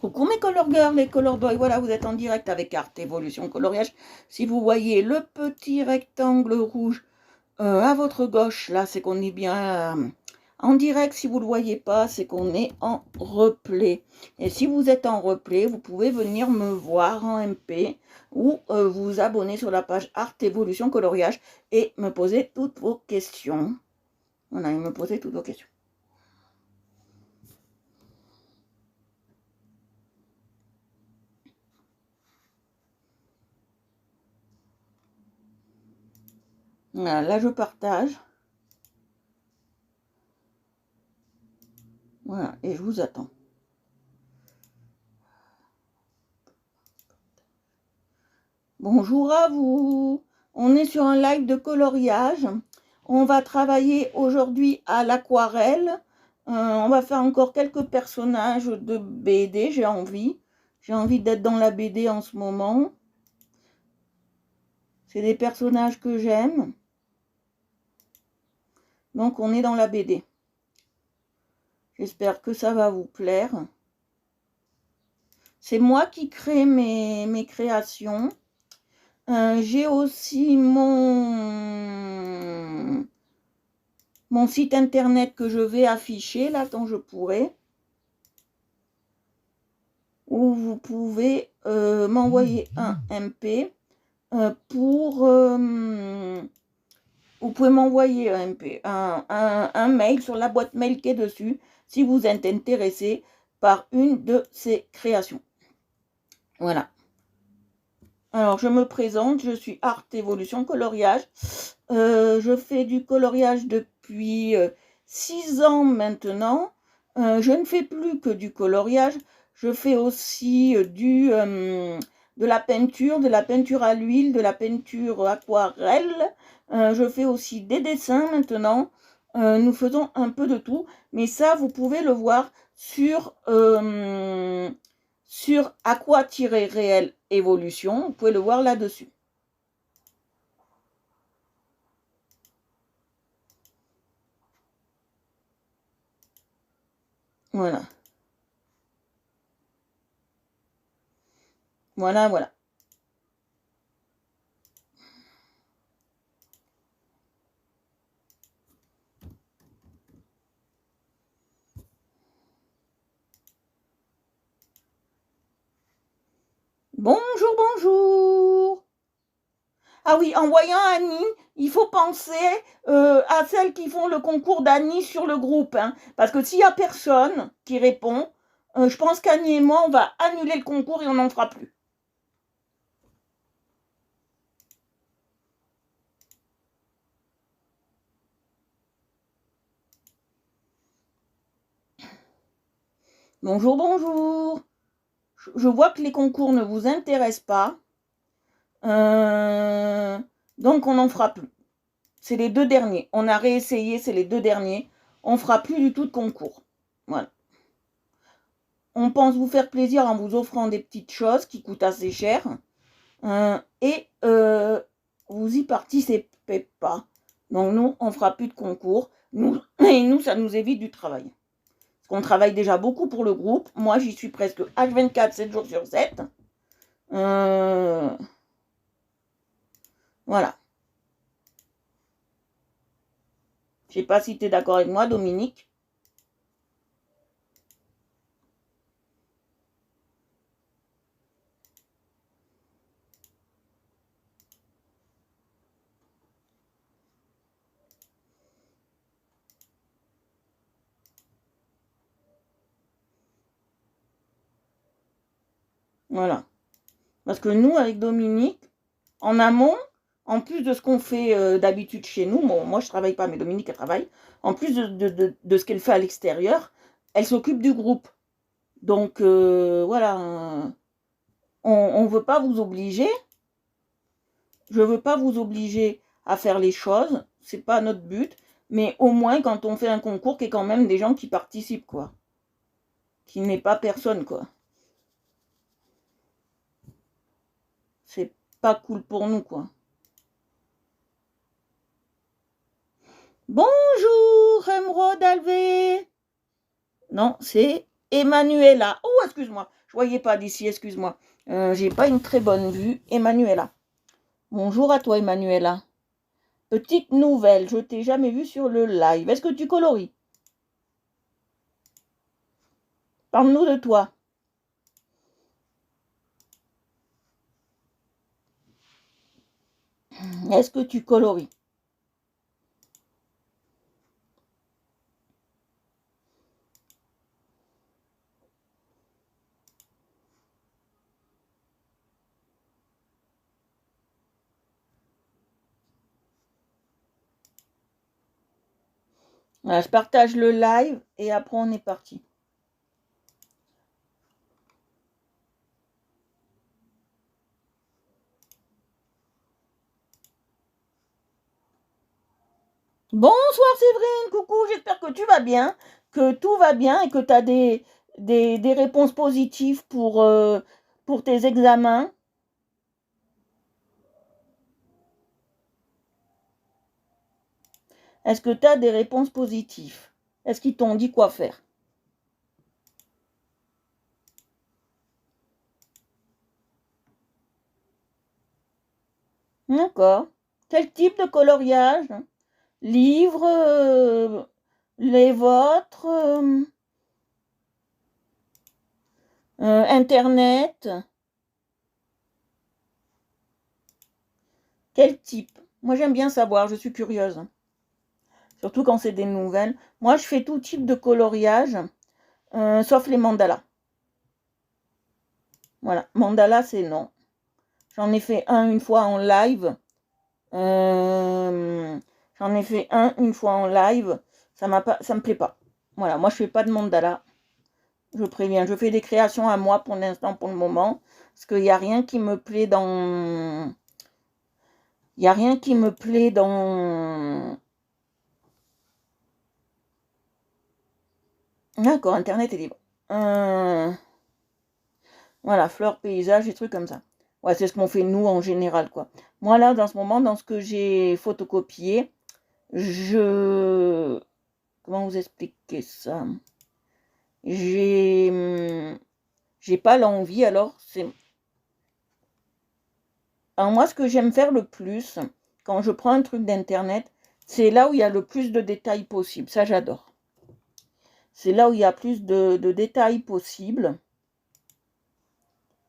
Coucou mes color girls, les color boys, voilà, vous êtes en direct avec Art Evolution Coloriage. Si vous voyez le petit rectangle rouge à votre gauche, là, c'est qu'on est bien en direct. Si vous ne le voyez pas, c'est qu'on est en replay. Et si vous êtes en replay, vous pouvez venir me voir en MP ou vous abonner sur la page Art Evolution Coloriage et me poser toutes vos questions. Voilà, et me poser toutes vos questions. Voilà, là je partage. Voilà, et je vous attends. Bonjour à vous. On est sur un live de coloriage. On va travailler aujourd'hui à l'aquarelle. On va faire encore quelques personnages de BD. J'ai envie. J'ai envie d'être dans la BD en ce moment. C'est des personnages que j'aime. Donc on est dans la BD. J'espère que ça va vous plaire. C'est moi qui crée mes créations. J'ai aussi mon site internet que je vais afficher là quand je pourrai, où vous pouvez m'envoyer un MP vous pouvez m'envoyer un MP, un mail sur la boîte mail qui est dessus si vous êtes intéressé par une de ces créations. Voilà. Alors, je me présente, je suis Art Evolution Coloriage. Je fais du coloriage depuis 6 ans maintenant. Je ne fais plus que du coloriage. Je fais aussi de la peinture à l'huile, de la peinture aquarelle. Je fais aussi des dessins maintenant. Nous faisons un peu de tout. Mais ça, vous pouvez le voir sur Aqua-Réel Evolution. Vous pouvez le voir là-dessus. Voilà. Voilà, voilà. Bonjour, bonjour. Ah oui, en voyant Annie, il faut penser à celles qui font le concours d'Annie sur le groupe. Hein, parce que s'il n'y a personne qui répond, je pense qu'Annie et moi, on va annuler le concours et on n'en fera plus. Bonjour, bonjour. Je vois que les concours ne vous intéressent pas. Donc on n'en fera plus. C'est les 2 derniers. On a réessayé, c'est les 2 derniers. On ne fera plus du tout de concours. Voilà. On pense vous faire plaisir en vous offrant des petites choses qui coûtent assez cher. Et vous y participez pas. Donc nous, on ne fera plus de concours. Et nous, ça nous évite du travail. Parce qu'on travaille déjà beaucoup pour le groupe. Moi, j'y suis presque H24, 7 jours sur 7. Voilà. Je ne sais pas si tu es d'accord avec moi, Dominique. Voilà. Parce que nous, avec Dominique, en amont, en plus de ce qu'on fait d'habitude chez nous, bon, moi je travaille pas, mais Dominique elle travaille, en plus de ce qu'elle fait à l'extérieur, elle s'occupe du groupe. Donc voilà, on ne veut pas vous obliger, je ne veux pas vous obliger à faire les choses, c'est pas notre but, mais au moins quand on fait un concours, qu'il y ait quand même des gens qui participent, quoi. Qu'il n'est pas personne, quoi. C'est pas cool pour nous, quoi. Bonjour, Emeraude Alvé. Non, c'est Emmanuela. Oh, excuse-moi, Je voyais pas d'ici, excuse-moi. J'ai pas une très bonne vue. Emmanuela. Bonjour à toi, Emmanuela. Petite nouvelle, je t'ai jamais vue sur le live. Est-ce que tu colories? Parle-nous de toi. Est-ce que tu colories? Voilà, je partage le live et après on est parti. Bonsoir Séverine, coucou, j'espère que tu vas bien, que tout va bien et que tu as des réponses positives pour tes examens. Est-ce que tu as des réponses positives? Est-ce qu'ils t'ont dit quoi faire? D'accord. Quel type de coloriage? Livres, les vôtres, Internet? Quel type? Moi j'aime bien savoir, je suis curieuse. Surtout quand c'est des nouvelles. Moi je fais tout type de coloriage, sauf les mandalas. Voilà, mandala c'est non. J'en ai fait un une fois en live. J'en ai fait un une fois en live. Ça me plaît pas. Voilà, moi je fais pas de mandala. Je préviens, je fais des créations à moi pour l'instant, pour le moment. Parce qu'il n'y a rien qui me plaît dans... Il n'y a rien qui me plaît dans... D'accord, Internet est libre. Voilà, fleurs, paysages, des trucs comme ça. Ouais, c'est ce qu'on fait nous en général, quoi. Moi, là, dans ce moment, dans ce que j'ai photocopié, je... Comment vous expliquer ça? J'ai... J'ai pas l'envie, alors c'est... Alors moi, ce que j'aime faire le plus, quand je prends un truc d'internet, c'est là où il y a le plus de détails possible. Ça, j'adore. C'est là où il y a plus de détails possibles.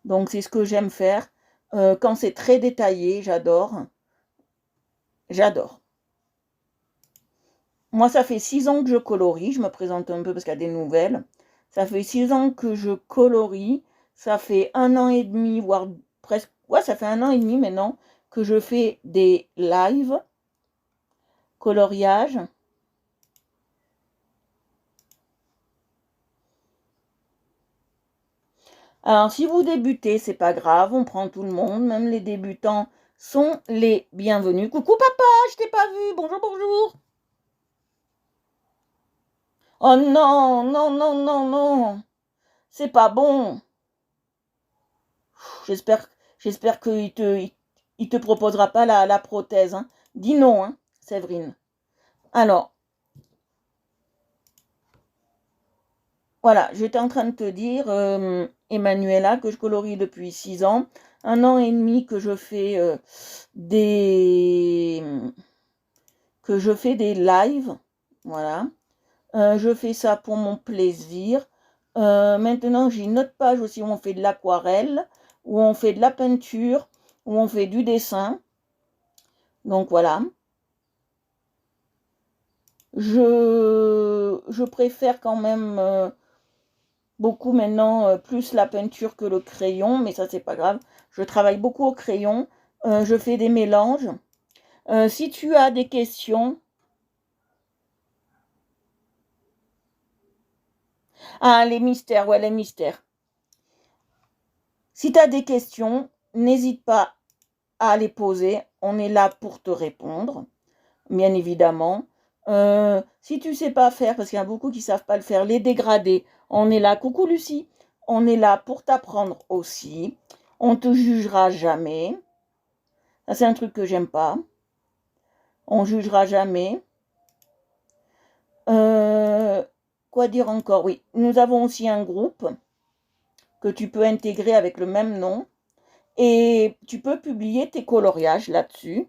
Donc, c'est ce que j'aime faire. Quand c'est très détaillé, j'adore. J'adore. Moi, ça fait 6 ans que je colorie. Je me présente un peu parce qu'il y a des nouvelles. Ça fait 6 ans que je colorie. Ça fait 1 an et demi, voire presque... Ouais, ça fait 1 an et demi maintenant que je fais des lives coloriage. Alors, si vous débutez, c'est pas grave, on prend tout le monde, même les débutants sont les bienvenus. Coucou papa, je t'ai pas vu, bonjour, bonjour. Oh non, non, non, non, non, c'est pas bon. J'espère, j'espère il te proposera pas la prothèse. Hein. Dis non, hein, Séverine. Alors, voilà, j'étais en train de te dire, Emmanuela, que je colorie depuis 6 ans. 1 an et demi que je fais des que je fais des lives. Voilà. Je fais ça pour mon plaisir. Maintenant, j'ai une autre page aussi où on fait de l'aquarelle, où on fait de la peinture, où on fait du dessin. Donc voilà. Je préfère quand même beaucoup maintenant plus la peinture que le crayon, mais ça c'est pas grave. Je travaille beaucoup au crayon. Je fais des mélanges. Si tu as des questions, ah les mystères, ouais les mystères. Si tu as des questions, n'hésite pas à les poser. On est là pour te répondre, bien évidemment. Si tu sais pas faire, parce qu'il y a beaucoup qui savent pas le faire, les dégradés, on est là. Coucou Lucie, on est là pour t'apprendre aussi. On te jugera jamais. Ça c'est un truc que j'aime pas. On jugera jamais. Quoi dire encore? Oui, nous avons aussi un groupe que tu peux intégrer avec le même nom. Et tu peux publier tes coloriages là-dessus.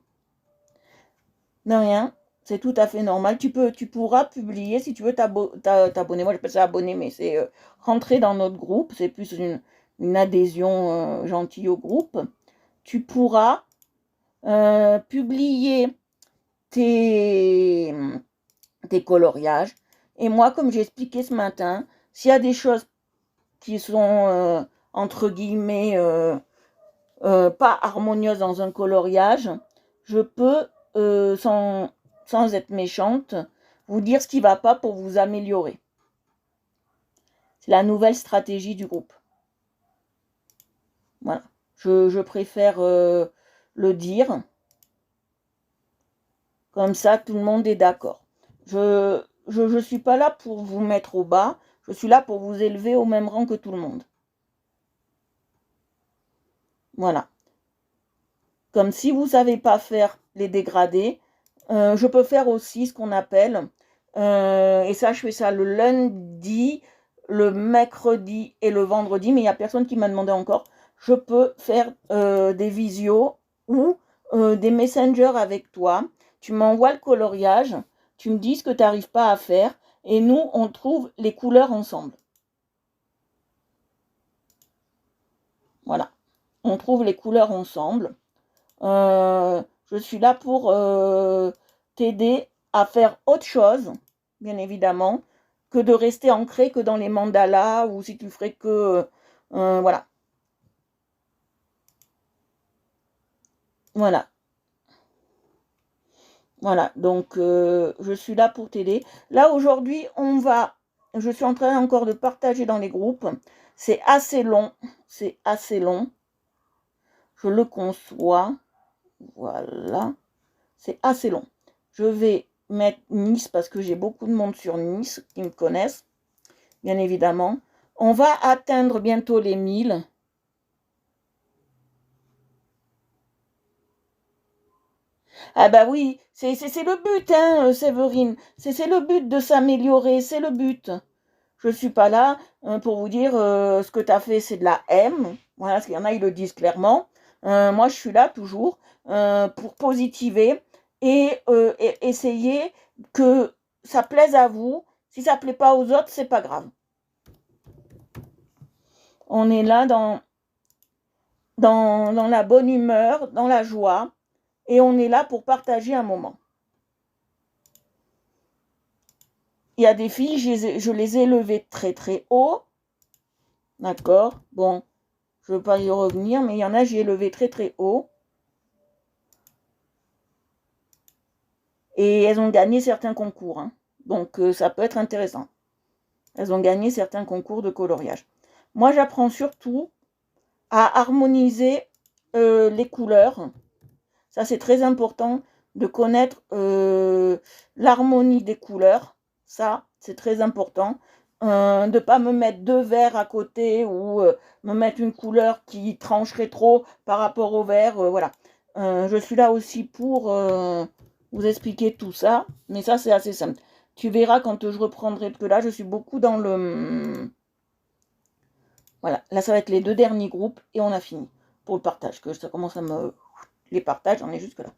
De rien, c'est tout à fait normal. Tu pourras publier, si tu veux t'abonner. Moi, j'appelle ça abonner, mais c'est rentrer dans notre groupe. C'est plus une adhésion gentille au groupe. Tu pourras publier tes coloriages. Et moi, comme j'ai expliqué ce matin, s'il y a des choses qui sont, entre guillemets, pas harmonieuses dans un coloriage, je peux, sans être méchante, vous dire ce qui ne va pas pour vous améliorer. C'est la nouvelle stratégie du groupe. Voilà. Je préfère le dire. Comme ça, tout le monde est d'accord. Je suis pas là pour vous mettre au bas. Je suis là pour vous élever au même rang que tout le monde. Voilà. Comme si vous ne savez pas faire les dégradés, je peux faire aussi ce qu'on appelle, et ça je fais ça le lundi, le mercredi et le vendredi, mais il n'y a personne qui m'a demandé encore, je peux faire des visios ou des messengers avec toi. Tu m'envoies le coloriage, tu me dis ce que tu n'arrives pas à faire, et nous, on trouve les couleurs ensemble. Voilà. On trouve les couleurs ensemble. Je suis là pour t'aider à faire autre chose, bien évidemment, que de rester ancré que dans les mandalas, ou si tu ferais que... voilà. Voilà. Voilà, donc je suis là pour t'aider. Là, aujourd'hui, je suis en train encore de partager dans les groupes. C'est assez long, je le conçois. Voilà, c'est assez long. Je vais mettre Nice parce que j'ai beaucoup de monde sur Nice qui me connaissent, bien évidemment. On va atteindre bientôt les 1000. Ah bah oui, c'est le but, hein, Séverine. C'est le but de s'améliorer, c'est le but. Je ne suis pas là pour vous dire ce que tu as fait, c'est de la M. Voilà, parce qu'il y en a, ils le disent clairement. Moi, je suis là toujours pour positiver et essayer que ça plaise à vous. Si ça ne plaît pas aux autres, c'est pas grave. On est là dans la bonne humeur, dans la joie, et on est là pour partager un moment. Il y a des filles, je les ai élevées très très haut. D'accord? Bon, je ne veux pas y revenir, mais il y en a, j'ai élevé très très haut. Et elles ont gagné certains concours. Hein. Donc, ça peut être intéressant. Elles ont gagné certains concours de coloriage. Moi, j'apprends surtout à harmoniser les couleurs. Ça, c'est très important de connaître l'harmonie des couleurs. Ça, c'est très important. De ne pas me mettre deux verts à côté ou me mettre une couleur qui trancherait trop par rapport au vert. Voilà. Je suis là aussi pour vous expliquer tout ça. Mais ça, c'est assez simple. Tu verras quand je reprendrai, parce que là, je suis beaucoup dans le... Voilà, là, ça va être les 2 derniers groupes et on a fini pour le partage. Que ça commence à me... Les partages, j'en ai jusque là.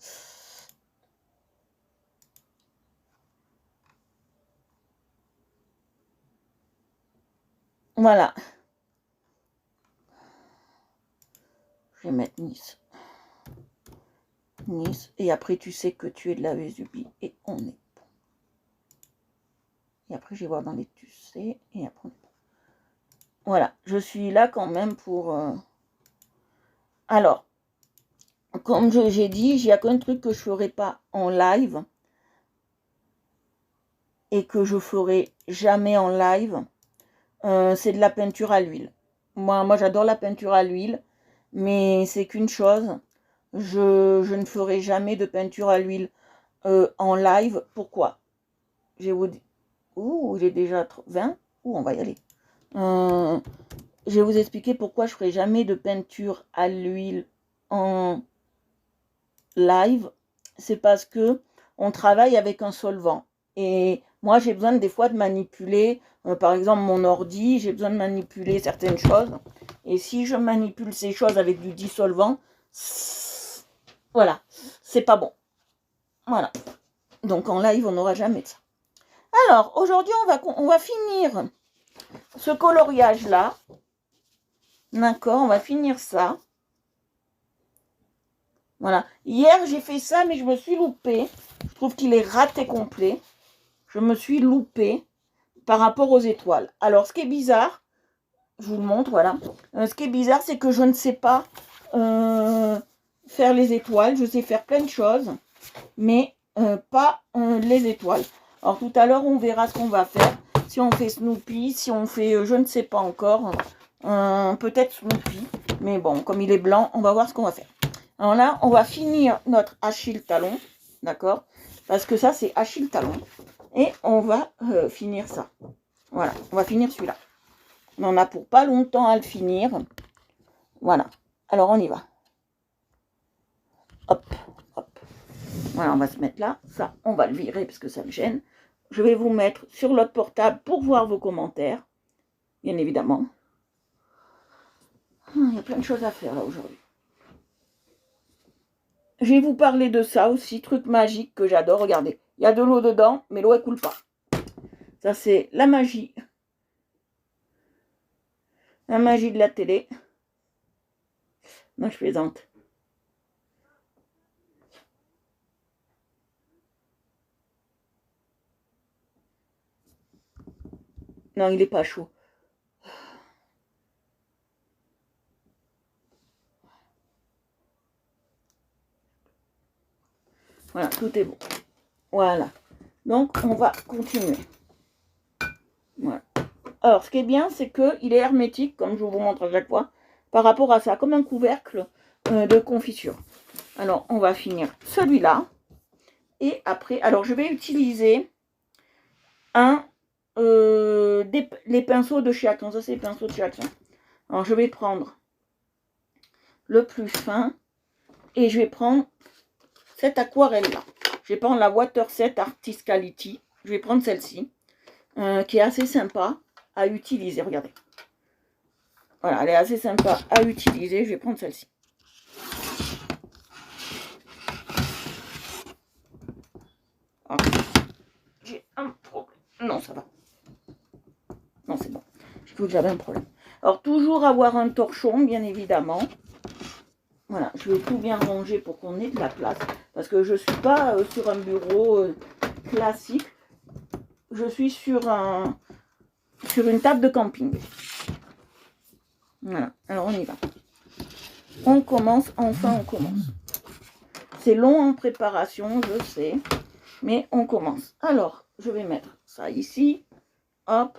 Voilà. Je vais mettre Nice. Nice. Et après, tu sais que tu es de la Vésubie et on est bon. Et après, je vais voir dans les tu sais. Et après, on est bon. Voilà. Je suis là quand même pour... Alors, comme j'ai dit, il y a qu'un truc que je ne ferai pas en live et que je ferai jamais en live, c'est de la peinture à l'huile. Moi j'adore la peinture à l'huile, mais c'est qu'une chose, je ne ferai jamais de peinture à l'huile en live. Pourquoi? Je vais vous dire... Ouh, j'ai déjà 20. Ouh, on va y aller. Je vais vous expliquer pourquoi je ne ferai jamais de peinture à l'huile en live. C'est parce que on travaille avec un solvant. Et moi, j'ai besoin des fois de manipuler, par exemple, mon ordi, j'ai besoin de manipuler certaines choses. Et si je manipule ces choses avec du dissolvant, voilà, c'est pas bon. Voilà. Donc en live, on n'aura jamais de ça. Alors, aujourd'hui, on va finir ce coloriage-là. D'accord, on va finir ça. Voilà. Hier, j'ai fait ça, mais je me suis loupée. Je trouve qu'il est raté complet. Je me suis loupée par rapport aux étoiles. Alors, ce qui est bizarre, je vous le montre, voilà. Ce qui est bizarre, c'est que je ne sais pas faire les étoiles. Je sais faire plein de choses, mais pas les étoiles. Alors, tout à l'heure, on verra ce qu'on va faire. Si on fait Snoopy, si on fait, je ne sais pas encore, peut-être Snoopy. Mais bon, comme il est blanc, on va voir ce qu'on va faire. Alors là, on va finir notre Achille talon, d'accord? Parce que ça, c'est Achille talon. Et on va finir ça. Voilà, on va finir celui-là. On en a pour pas longtemps à le finir. Voilà. Alors, on y va. Hop, hop. Voilà, on va se mettre là. Ça, on va le virer parce que ça me gêne. Je vais vous mettre sur l'autre portable pour voir vos commentaires. Bien évidemment. Il y a plein de choses à faire là aujourd'hui. Je vais vous parler de ça aussi, truc magique que j'adore. Regardez, il y a de l'eau dedans, mais l'eau elle coule pas. Ça c'est la magie. La magie de la télé. Non, je plaisante. Non, il n'est pas chaud. Voilà, tout est bon. Voilà. Donc, on va continuer. Voilà. Alors, ce qui est bien, c'est qu'il est hermétique, comme je vous montre à chaque fois, par rapport à ça, comme un couvercle de confiture. Alors, on va finir celui-là. Et après, alors je vais utiliser les pinceaux de chez Action. Ça, c'est les pinceaux de chez Action. Alors, je vais prendre le plus fin et je vais prendre cette aquarelle-là. Je vais prendre la Water Set Artist Quality. Je vais prendre celle-ci, qui est assez sympa à utiliser. Regardez. Voilà, elle est assez sympa à utiliser. Je vais prendre celle-ci. J'ai un problème. Non, ça va. Non, c'est bon. J'ai cru que j'avais un problème. Alors, toujours avoir un torchon, bien évidemment. Voilà, je vais tout bien ranger pour qu'on ait de la place. Parce que je ne suis pas sur un bureau classique. Je suis sur une table de camping. Voilà, alors on y va. On commence, enfin on commence. C'est long en préparation, je sais. Mais on commence. Alors, je vais mettre ça ici. Hop.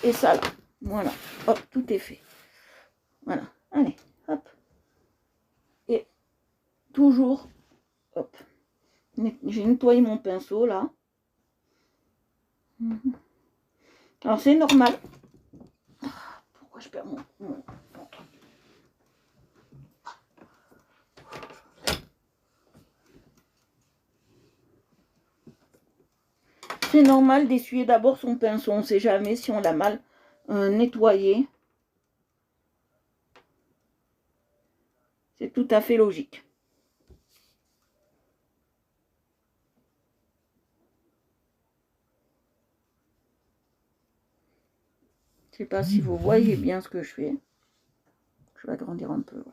Et ça là. Voilà. Hop, tout est fait. Voilà. Allez, hop. Et toujours, hop. J'ai nettoyé mon pinceau là. Alors c'est normal. Pourquoi je perds mon truc? C'est normal d'essuyer d'abord son pinceau. On ne sait jamais si on l'a mal nettoyé. C'est tout à fait logique. Je ne sais pas si vous voyez bien ce que je fais. Je vais agrandir un peu. Ouais.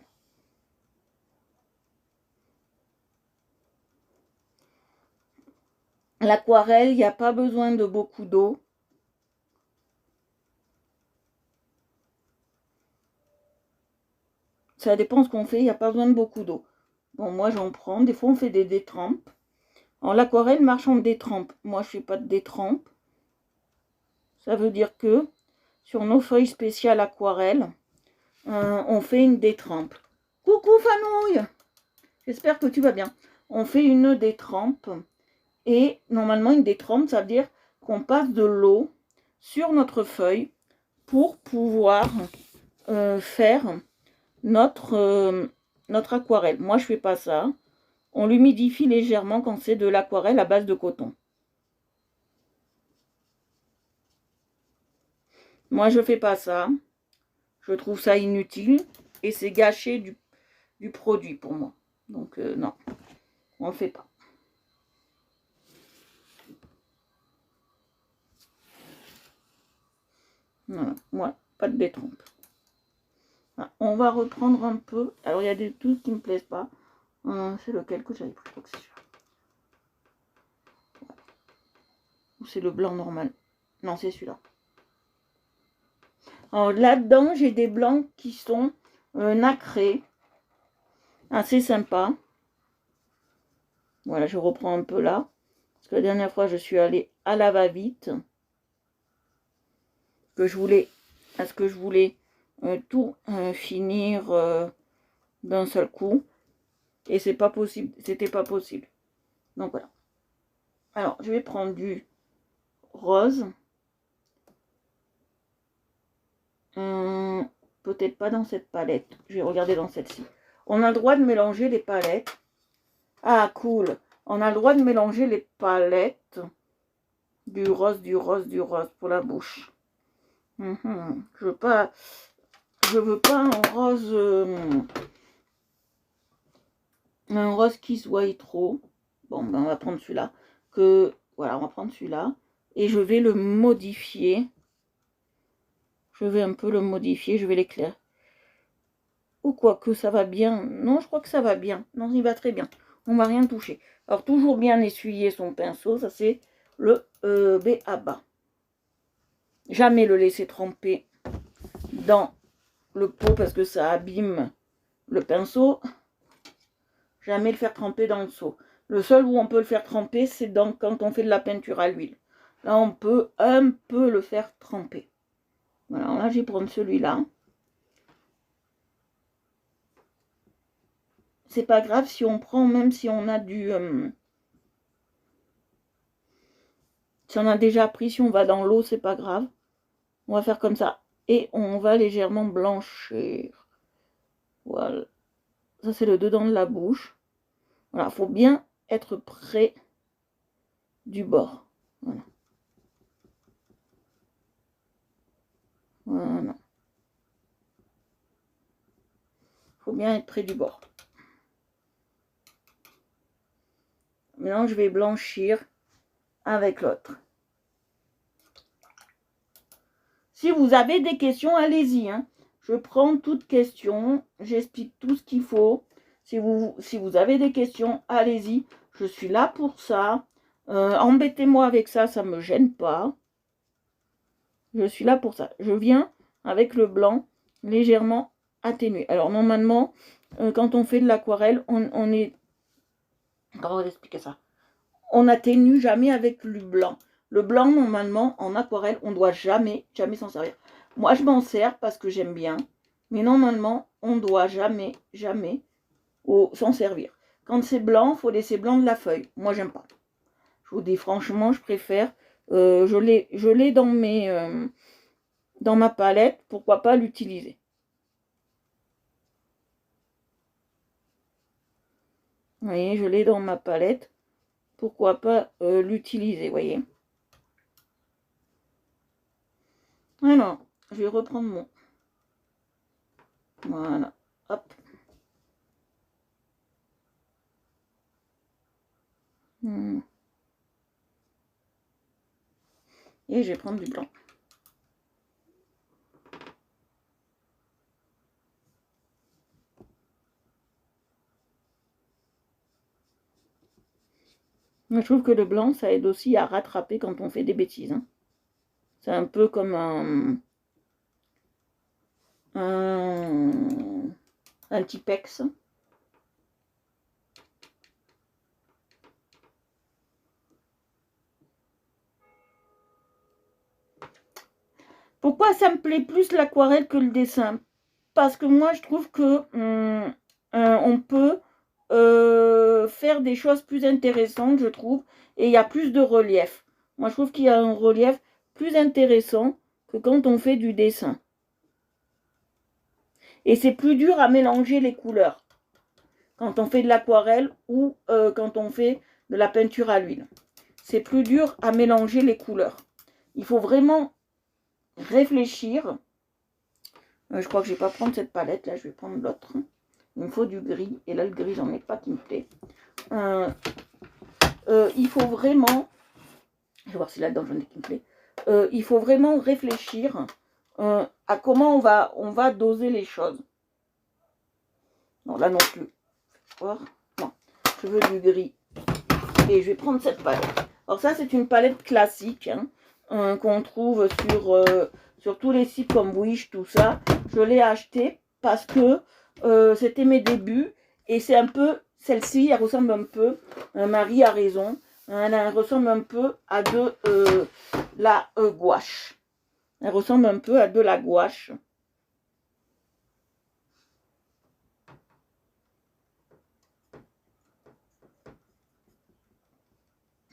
L'aquarelle, il n'y a pas besoin de beaucoup d'eau. Ça dépend ce qu'on fait, il n'y a pas besoin de beaucoup d'eau. Bon, moi j'en prends. Des fois on fait des détrempes. Alors l'aquarelle marche en détrempe. Moi je ne fais pas de détrempe. Ça veut dire que sur nos feuilles spéciales aquarelle, on fait une détrempe. Coucou Fanouille! J'espère que tu vas bien. On fait une détrempe. Et normalement une détrempe, ça veut dire qu'on passe de l'eau sur notre feuille pour pouvoir faire notre aquarelle. Moi je ne fais pas ça. On l'humidifie légèrement quand c'est de l'aquarelle à base de coton. Moi je ne fais pas ça. Je trouve ça inutile et c'est gâcher du produit pour moi. Donc non, on le fait pas. Voilà, moi, pas de détrompe. Voilà, on va reprendre un peu. Alors, il y a des trucs qui ne me plaisent pas. C'est lequel que j'avais pris? Je crois que c'est celui-là. Ou c'est le blanc normal? Non, c'est celui-là. Alors, là-dedans, j'ai des blancs qui sont nacrés. Assez sympa. Voilà, je reprends un peu là. Parce que la dernière fois, je suis allée à la va-vite. Parce que je voulais tout finir d'un seul coup. Et c'est pas possible. C'était pas possible. Donc voilà. Alors, je vais prendre du rose. Peut-être pas dans cette palette. Je vais regarder dans celle-ci. On a le droit de mélanger les palettes. Ah, cool. On a le droit de mélanger les palettes. Du rose, du rose, du rose pour la bouche. Je veux pas un rose qui se voie trop. Bon, ben on va prendre celui-là. Voilà, on va prendre celui-là. Et je vais le modifier. Je vais un peu le modifier. Je vais l'éclairer. Ou quoi que ça va bien. Non, je crois que ça va bien. Non, il va très bien. On va rien toucher. Alors, toujours bien essuyer son pinceau. Ça, c'est le B.A.B.A. Jamais le laisser tremper dans le pot parce que ça abîme le pinceau. Jamais le faire tremper dans le seau. Le seul où on peut le faire tremper, c'est quand on fait de la peinture à l'huile. Là, on peut un peu le faire tremper. Voilà, là, je vais prendre celui-là. C'est pas grave si on prend, même si on a si on a déjà pris, si on va dans l'eau, c'est pas grave. On va faire comme ça. Et on va légèrement blanchir. Voilà. Ça, c'est le dedans de la bouche. Voilà, il faut bien être près du bord. Voilà. Voilà. Il faut bien être près du bord. Maintenant, je vais blanchir avec l'autre. Si vous avez des questions, allez-y. Hein. Je prends toutes questions. J'explique tout ce qu'il faut. Si vous avez des questions, allez-y. Je suis là pour ça. Embêtez-moi avec ça, ça ne me gêne pas. Je suis là pour ça. Je viens avec le blanc légèrement atténué. Alors, normalement, quand on fait de l'aquarelle, on est... Comment vous expliquer ça? On n'atténue jamais avec le blanc. Le blanc, normalement, en aquarelle, on ne doit jamais s'en servir. Moi, je m'en sers parce que j'aime bien. Mais normalement, on ne doit jamais s'en servir. Quand c'est blanc, il faut laisser blanc de la feuille. Moi, j'aime pas. Je vous dis franchement, je préfère. Je l'ai dans ma palette. Pourquoi pas l'utiliser? Vous voyez, je l'ai dans ma palette. Pourquoi pas l'utiliser, vous voyez? Alors, je vais reprendre mon... Voilà, hop. Et je vais prendre du blanc. Je trouve que le blanc, ça aide aussi à rattraper quand on fait des bêtises. Hein. C'est un peu comme un Tipex. Pourquoi ça me plaît plus l'aquarelle que le dessin? Parce que moi, je trouve que on peut faire des choses plus intéressantes, je trouve, et il y a plus de relief. Moi, je trouve qu'il y a un relief plus intéressant que quand on fait du dessin. Et c'est plus dur à mélanger les couleurs quand on fait de l'aquarelle ou quand on fait de la peinture à l'huile. C'est plus dur à mélanger les couleurs. Il faut vraiment réfléchir Je crois que je vais pas prendre cette palette, là, je vais prendre l'autre. Il me faut du gris, et là, le gris, j'en ai pas qui me plaît. Il faut vraiment, je vais voir si là-dedans j'en ai qui me plaît. Il faut vraiment réfléchir à comment on va doser les choses. Non, là non plus. Voir. Non, je veux du gris. Et je vais prendre cette palette. Alors ça, c'est une palette classique hein, qu'on trouve sur tous les sites comme Wish, tout ça. Je l'ai acheté parce que c'était mes débuts. Et c'est un peu, celle-ci, elle ressemble un peu, Marie a raison, elle ressemble un peu à de la gouache. Elle ressemble un peu à de la gouache.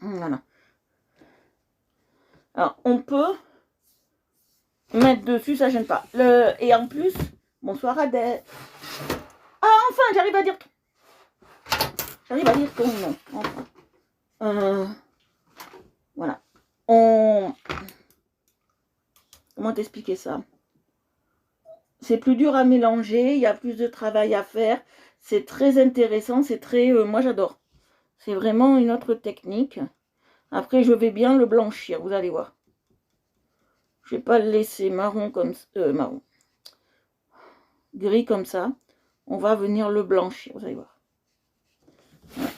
Voilà. Alors, on peut mettre dessus, ça gêne pas. Et en plus, bonsoir Adèle. Ah, enfin, j'arrive à dire ton nom. Enfin. Voilà. Comment t'expliquer ça? C'est plus dur à mélanger, il y a plus de travail à faire. C'est très intéressant, c'est très... moi, j'adore. C'est vraiment une autre technique. Après, je vais bien le blanchir, vous allez voir. Je vais pas le laisser marron comme marron. Gris comme ça. On va venir le blanchir, vous allez voir. Voilà.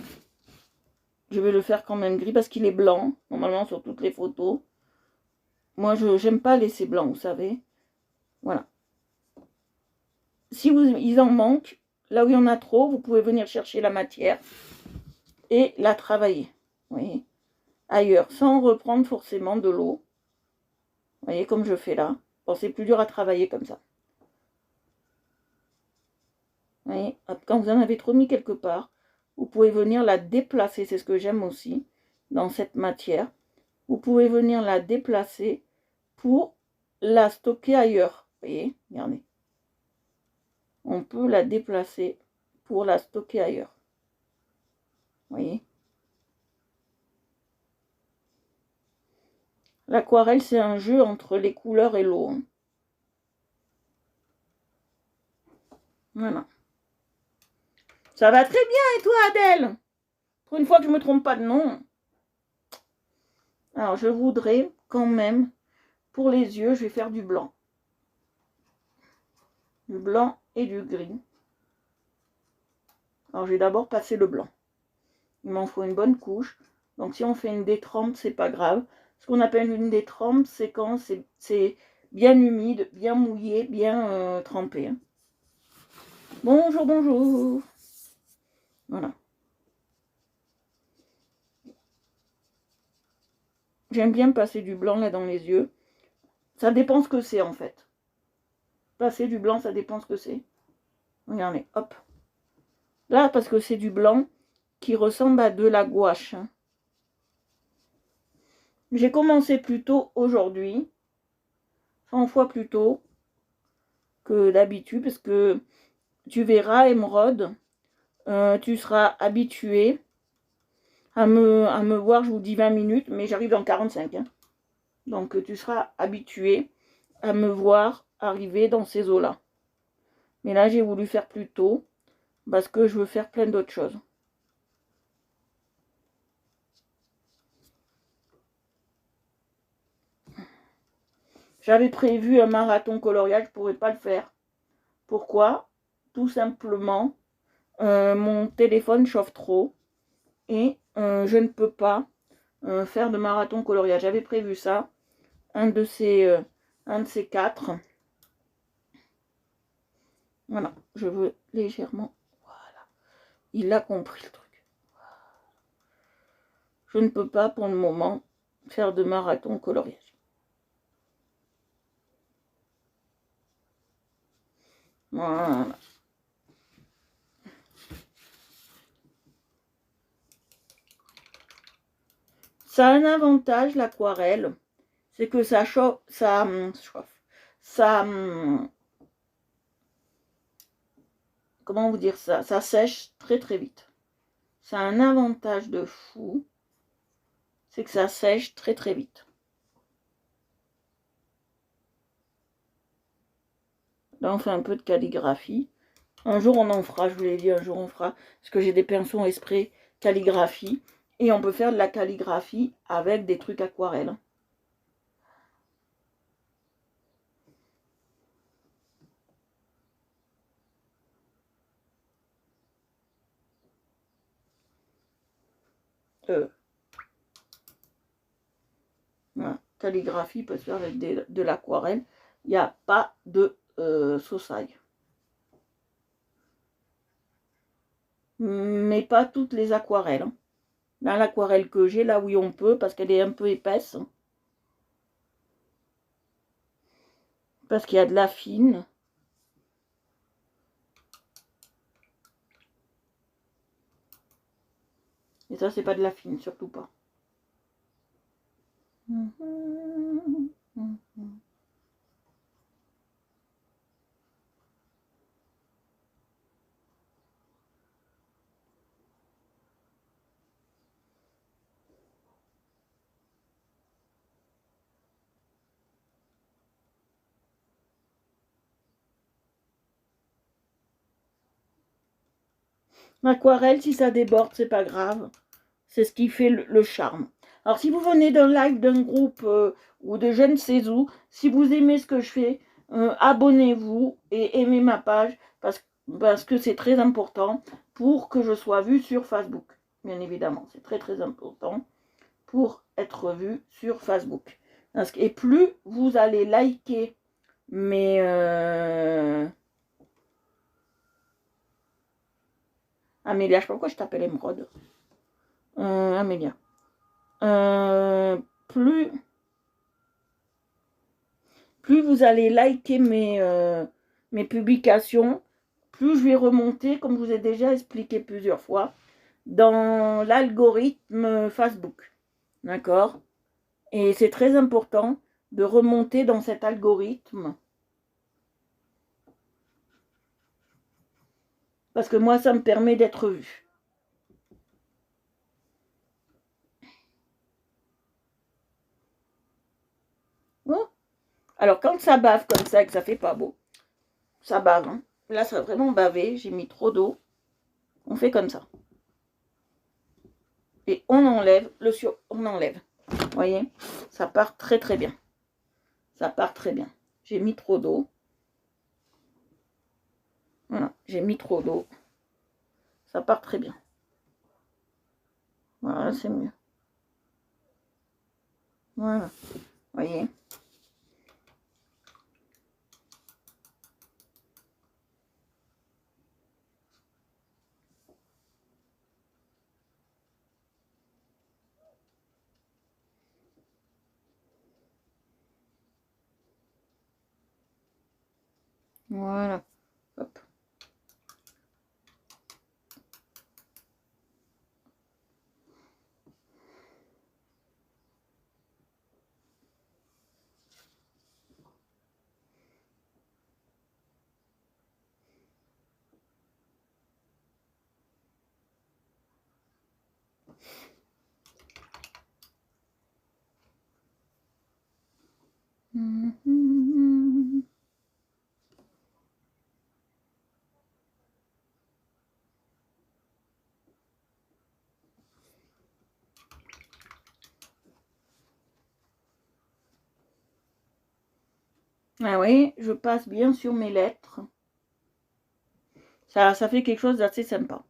Je vais le faire quand même gris parce qu'il est blanc, normalement sur toutes les photos. Moi, je n'aime pas laisser blanc, vous savez. Voilà. Si il en manque, là où il y en a trop, vous pouvez venir chercher la matière et la travailler. Vous voyez, ailleurs, sans reprendre forcément de l'eau. Vous voyez, comme je fais là. Bon, c'est plus dur à travailler comme ça. Vous voyez, quand vous en avez trop mis quelque part, vous pouvez venir la déplacer. C'est ce que j'aime aussi dans cette matière. Vous pouvez venir la déplacer pour la stocker ailleurs. Vous voyez, regardez. On peut la déplacer pour la stocker ailleurs. Vous voyez. L'aquarelle, c'est un jeu entre les couleurs et l'eau. Hein. Voilà. Ça va très bien, et toi, Adèle? Pour une fois que je ne me trompe pas de nom. Alors, je voudrais quand même, pour les yeux, je vais faire du blanc. Du blanc et du gris. Alors, je vais d'abord passer le blanc. Il m'en faut une bonne couche. Donc, si on fait une détrempe, c'est pas grave. Ce qu'on appelle une détrempe, c'est quand c'est bien humide, bien mouillé, bien trempé. Hein. Bonjour, bonjour. Voilà. J'aime bien passer du blanc là dans les yeux. Ça dépend ce que c'est en fait. Passer du blanc, ça dépend ce que c'est. Regardez, hop. Là, parce que c'est du blanc qui ressemble à de la gouache. Hein. J'ai commencé plus tôt aujourd'hui. 100 fois plus tôt que d'habitude. Parce que tu verras, Émeraude, tu seras habitué à me voir, je vous dis 20 minutes, mais j'arrive dans 45. Hein. Donc tu seras habitué à me voir arriver dans ces eaux-là. Mais là, j'ai voulu faire plus tôt parce que je veux faire plein d'autres choses. J'avais prévu un marathon coloriage, je ne pourrais pas le faire. Pourquoi? Tout simplement, mon téléphone chauffe trop et je ne peux pas faire de marathon coloriage. J'avais prévu ça, un de ces 4. Voilà, je veux légèrement. Voilà, il a compris le truc. Je ne peux pas pour le moment faire de marathon coloriage. Voilà. Ça a un avantage, l'aquarelle, c'est que ça chauffe, ça, comment vous dire ça, ça sèche très très vite. Ça a un avantage de fou, c'est que ça sèche très très vite. Là, on fait un peu de calligraphie. Un jour, on en fera, je vous l'ai dit, un jour, on fera. Parce que j'ai des pinceaux exprès calligraphie. Et on peut faire de la calligraphie avec des trucs aquarelles. Voilà. Calligraphie peut se faire avec de l'aquarelle. Il n'y a pas de sausaille. Mais pas toutes les aquarelles. Hein. Là, l'aquarelle que j'ai, là oui on peut, parce qu'elle est un peu épaisse. Parce qu'il y a de la fine. Et ça, c'est pas de la fine, surtout pas. L'aquarelle, si ça déborde, c'est pas grave. C'est ce qui fait le charme. Alors, si vous venez d'un live, d'un groupe ou de je ne sais où, si vous aimez ce que je fais, abonnez-vous et aimez ma page parce que c'est très important pour que je sois vue sur Facebook. Bien évidemment, c'est très très important pour être vue sur Facebook. Et plus vous allez liker mes... Amélia, je sais pas pourquoi je t'appelle Émeraude. Amélia. Plus vous allez liker mes publications, plus je vais remonter, comme je vous ai déjà expliqué plusieurs fois, dans l'algorithme Facebook. D'accord? Et c'est très important de remonter dans cet algorithme. Parce que moi, ça me permet d'être vu. Bon. Alors, quand ça bave comme ça et que ça fait pas beau, ça bave. Hein. Là, ça a vraiment bavé. J'ai mis trop d'eau. On fait comme ça. Et on enlève on enlève. Vous voyez, ça part très très bien. Ça part très bien. J'ai mis trop d'eau. Voilà, j'ai mis trop d'eau. Ça part très bien. Voilà, c'est mieux. Voilà, vous voyez. Voilà. Hop. Ah oui, je passe bien sur mes lettres. Ça fait quelque chose d'assez sympa.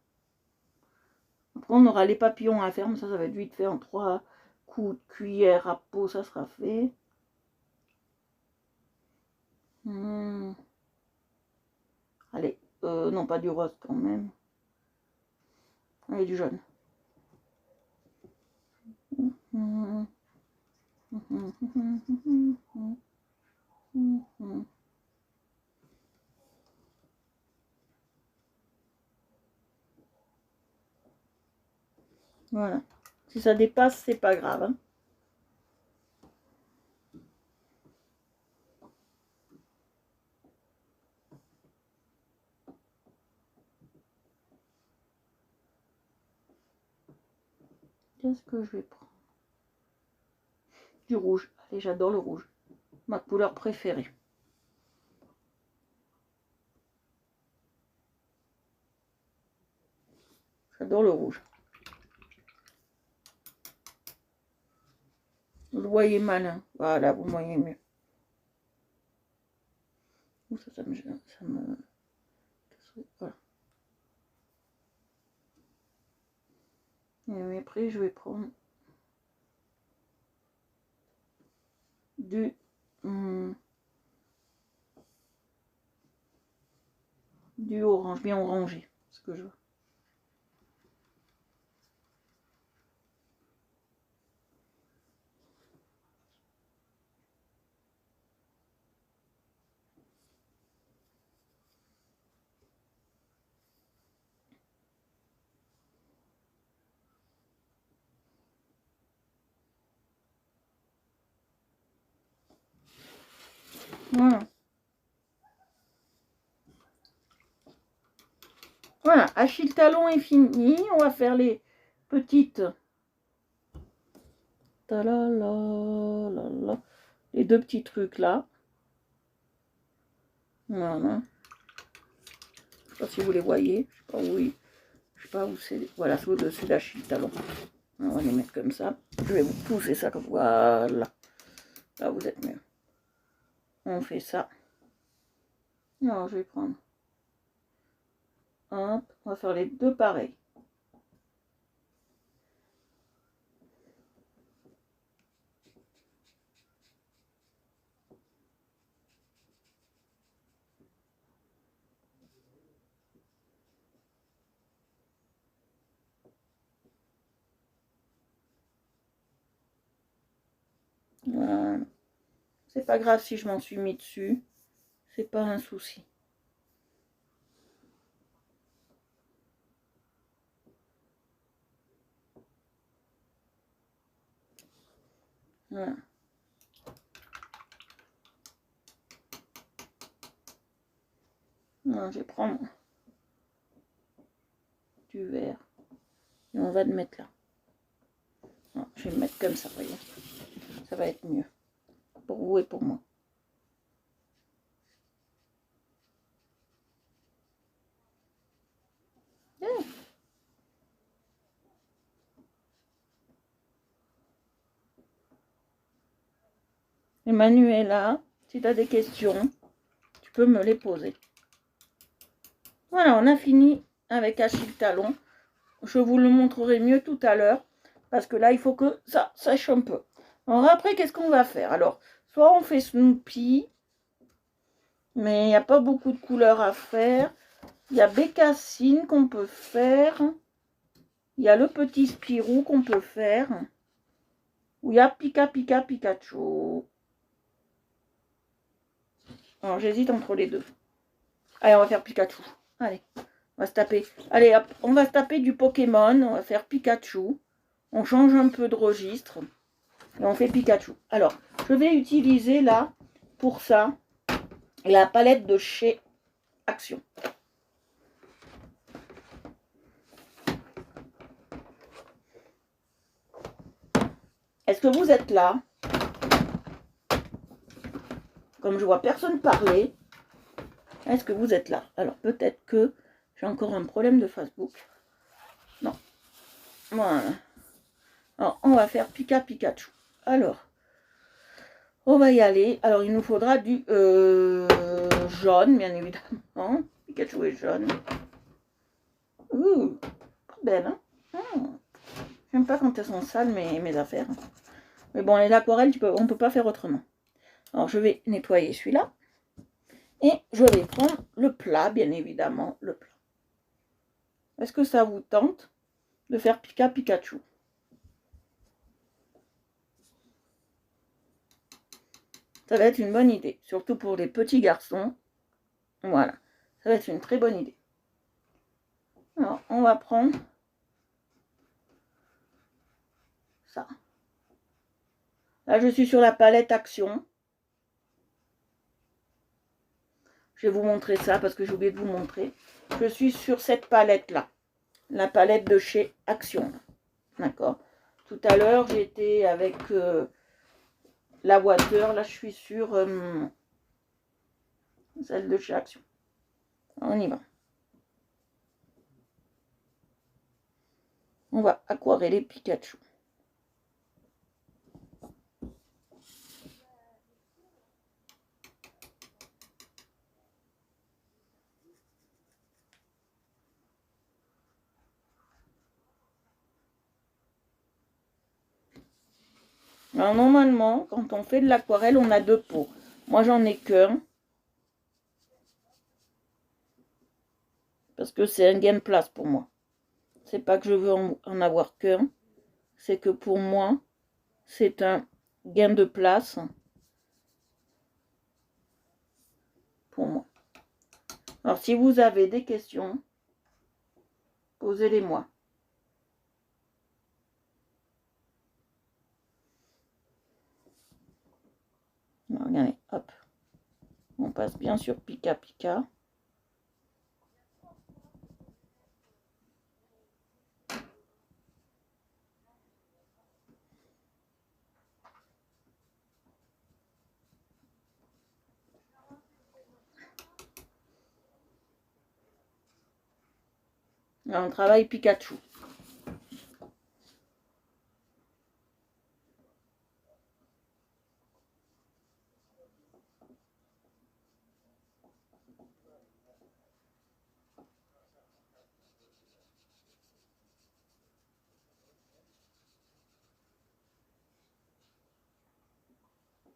Après, on aura les papillons à faire, mais ça va être vite fait en 3 coups de cuillère à peau, ça sera fait. Allez, non, pas du rose quand même. Allez, du jaune. Voilà. Si ça dépasse, c'est pas grave. Hein. Qu'est-ce que je vais prendre? Du rouge. Allez, j'adore le rouge. Ma couleur préférée. J'adore le rouge. Vous le voyez malin. Voilà, vous voyez mieux. Ça me... Voilà. Et après, je vais prendre du orange, bien orangé, ce que je veux. Voilà. Voilà, Achille talon est fini. On va faire les petites. Les deux petits trucs là. Voilà. Je sais pas si vous les voyez. Je sais pas où, je sais pas où c'est. Voilà, c'est au-dessus d'Achille talon. On va les mettre comme ça. Je vais vous pousser ça comme voilà. Là, vous êtes mieux. On fait ça. Non, je vais prendre. Hop, on va faire les deux pareils. Voilà. C'est pas grave si je m'en suis mis dessus. C'est pas un souci. Voilà. Non, je vais prendre du vert. Et on va le mettre là. Non, je vais le mettre comme ça, voyez. Ça va être mieux. Pour vous et pour moi. Yeah. Emmanuela, si tu as des questions, tu peux me les poser. Voilà, on a fini avec Achille talon. Je vous le montrerai mieux tout à l'heure. Parce que là, il faut que ça sèche un peu. Alors après, qu'est-ce qu'on va faire? Alors, soit on fait Snoopy, mais il n'y a pas beaucoup de couleurs à faire. Il y a Bécassine qu'on peut faire. Il y a le petit Spirou qu'on peut faire. Ou il y a Pika Pika Pikachu. Alors j'hésite entre les deux. Allez, on va faire Pikachu. Allez, on va se taper. Allez, hop, on va se taper du Pokémon. On va faire Pikachu. On change un peu de registre. Et on fait Pikachu. Alors, je vais utiliser là, pour ça, la palette de chez Action. Est-ce que vous êtes là? Comme je vois personne parler, est-ce que vous êtes là? Alors peut-être que j'ai encore un problème de Facebook. Non. Voilà. Alors on va faire Pika Pikachu. Alors, on va y aller. Alors il nous faudra du jaune, bien évidemment. Pikachu est jaune. Ouh, pas belle, hein? J'aime pas quand elles sont sales mes affaires. Mais bon, les aquarelles, on peut pas faire autrement. Alors je vais nettoyer celui-là. Et je vais prendre le plat, bien évidemment, le plat. Est-ce que ça vous tente de faire Pika Pikachu? Ça va être une bonne idée, surtout pour les petits garçons. Voilà, ça va être une très bonne idée. Alors, on va prendre ça. Là, je suis sur la palette Action. Je vais vous montrer ça parce que j'ai oublié de vous montrer. Je suis sur cette palette-là. La palette de chez Action. D'accord. Tout à l'heure, j'étais avec la Water. Là, je suis sur celle de chez Action. On y va. On va aquareller Pikachu. Alors normalement, quand on fait de l'aquarelle, on a deux pots. Moi, j'en ai qu'un. Parce que c'est un gain de place pour moi. C'est pas que je veux en avoir qu'un. C'est que pour moi, c'est un gain de place. Pour moi. Alors, si vous avez des questions, posez-les-moi. Regardez, hop. On passe bien sur Pika Pika. Là, on travaille Pikachu.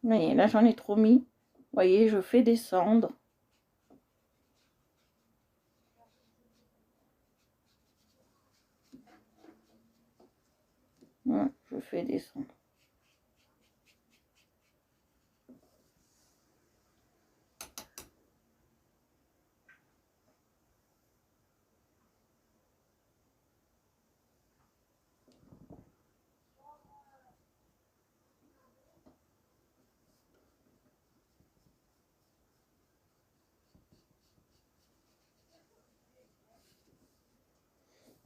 Vous voyez, là j'en ai trop mis. Vous voyez, je fais descendre. Ouais, je fais descendre.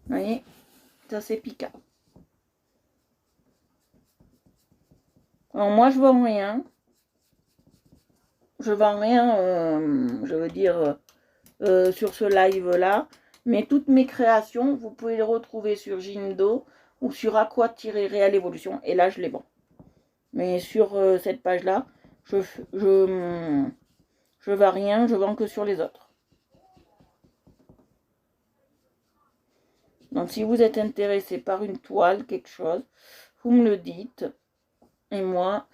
Vous voyez, ça c'est Pika. Alors moi je vends rien. Je vends rien, je veux dire, sur ce live là. Mais toutes mes créations, vous pouvez les retrouver sur Jimdo ou sur Aqua-Real Evolution. Et là je les vends. Mais sur cette page là, je vends rien, je vends que sur les autres. Donc si vous êtes intéressé par une toile, quelque chose, vous me le dites. Et moi...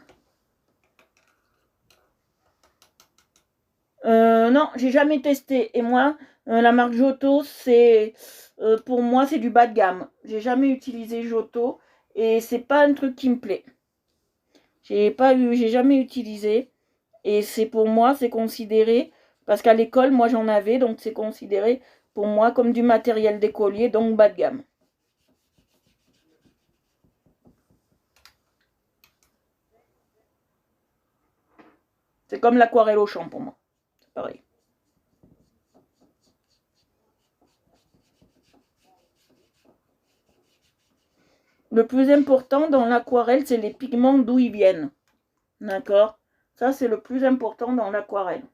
non, j'ai jamais testé. Et moi, la marque Johto, c'est... pour moi, c'est du bas de gamme. J'ai jamais utilisé Johto. Et c'est pas un truc qui me plaît. J'ai jamais utilisé. Et c'est pour moi, c'est considéré... Parce qu'à l'école, moi, j'en avais. Donc, c'est considéré pour moi comme du matériel d'écolier. Donc, bas de gamme. C'est comme l'aquarelle au champ pour moi. C'est pareil. Le plus important dans l'aquarelle, c'est les pigments d'où ils viennent. D'accord? Ça, c'est le plus important dans l'aquarelle.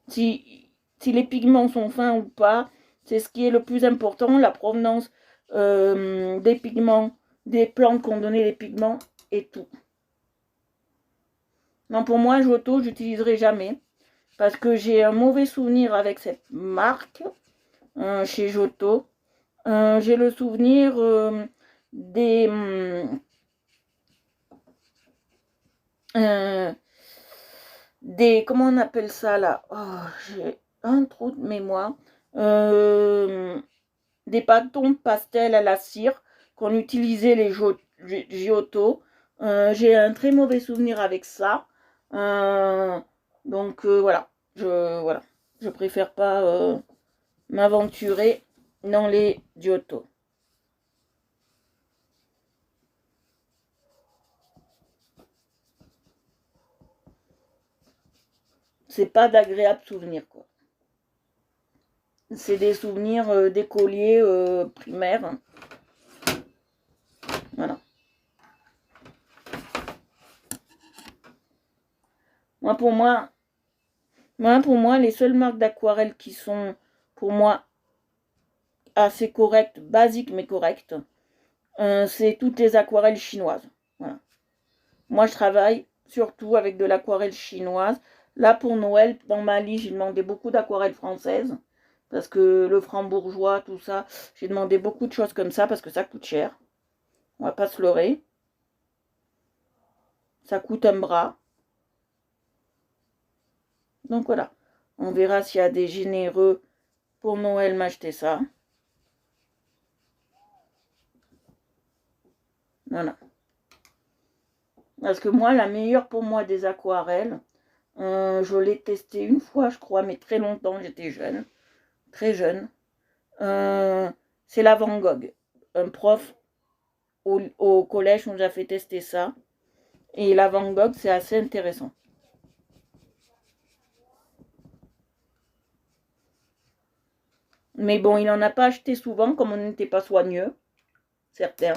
Si les pigments sont fins ou pas, c'est ce qui est le plus important. La provenance des pigments, des plantes qui ont donné les pigments et tout. Non, pour moi, Johto, j'utiliserai jamais. Parce que j'ai un mauvais souvenir avec cette marque chez Johto. J'ai le souvenir des... comment on appelle ça là? Oh, j'ai un trou de mémoire. Des bâtons de pastel à la cire qu'on utilisait les Giotto. J'ai un très mauvais souvenir avec ça. Donc voilà. Je préfère pas m'aventurer dans les Giotto. C'est pas d'agréables souvenirs, quoi. C'est des souvenirs d'écoliers primaires. Voilà. Pour moi, les seules marques d'aquarelle qui sont, pour moi, assez correcte, basique mais correcte. C'est toutes les aquarelles chinoises. Voilà. Moi, je travaille surtout avec de l'aquarelle chinoise. Là, pour Noël, dans ma liste, j'ai demandé beaucoup d'aquarelles françaises. Parce que le franc-bourgeois, tout ça, j'ai demandé beaucoup de choses comme ça parce que ça coûte cher. On va pas se leurrer. Ça coûte un bras. Donc voilà. On verra s'il y a des généreux pour Noël m'acheter ça. Voilà. Parce que moi, la meilleure pour moi des aquarelles, je l'ai testé une fois, je crois, mais très longtemps, j'étais jeune. Très jeune. C'est la Van Gogh. Un prof au collège nous a fait tester ça. Et la Van Gogh, c'est assez intéressant. Mais bon, il n'en a pas acheté souvent, comme on n'était pas soigneux, certains.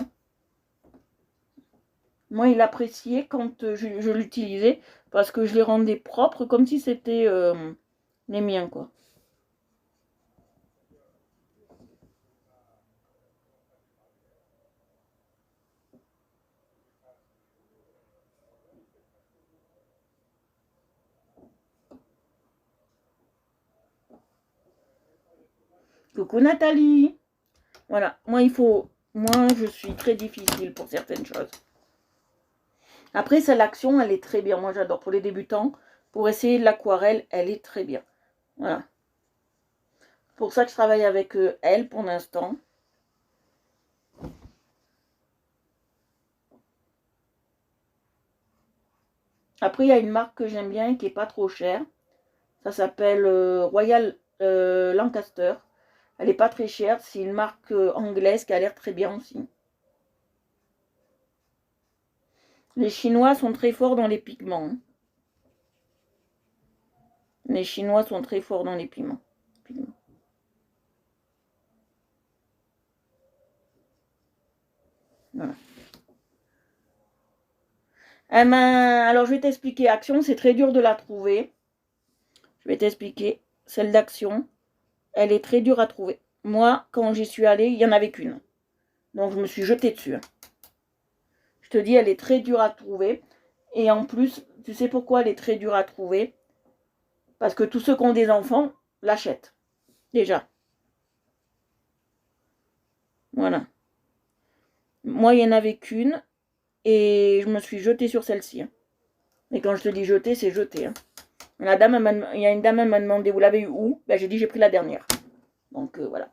Moi, il appréciait quand je l'utilisais, parce que je les rendais propres, comme si c'était les miens, quoi. Coucou Nathalie. Voilà, moi je suis très difficile pour certaines choses. Après, c'est l'action, elle est très bien. Moi, j'adore. Pour les débutants, pour essayer de l'aquarelle, elle est très bien. Voilà. C'est pour ça que je travaille avec elle pour l'instant. Après, il y a une marque que j'aime bien qui est pas trop chère. Ça s'appelle Royal Lancaster. Elle est pas très chère. C'est une marque anglaise qui a l'air très bien aussi. Les Chinois sont très forts dans les pigments. Hein. Les Chinois sont très forts dans les pigments. Voilà. Alors, je vais t'expliquer. Action, c'est très dur de la trouver. Je vais t'expliquer. Celle d'Action, elle est très dure à trouver. Moi, quand j'y suis allée, il n'y en avait qu'une. Donc, je me suis jetée dessus. Je te dis, elle est très dure à trouver. Et en plus, tu sais pourquoi elle est très dure à trouver? Parce que tous ceux qui ont des enfants l'achètent. Déjà. Voilà. Moi, il n'y en avait qu'une. Et je me suis jetée sur celle-ci. Et quand je te dis jeter, c'est jeter. Il y a une dame, elle m'a demandé, vous l'avez eu où? Ben, j'ai dit, j'ai pris la dernière. Donc, voilà.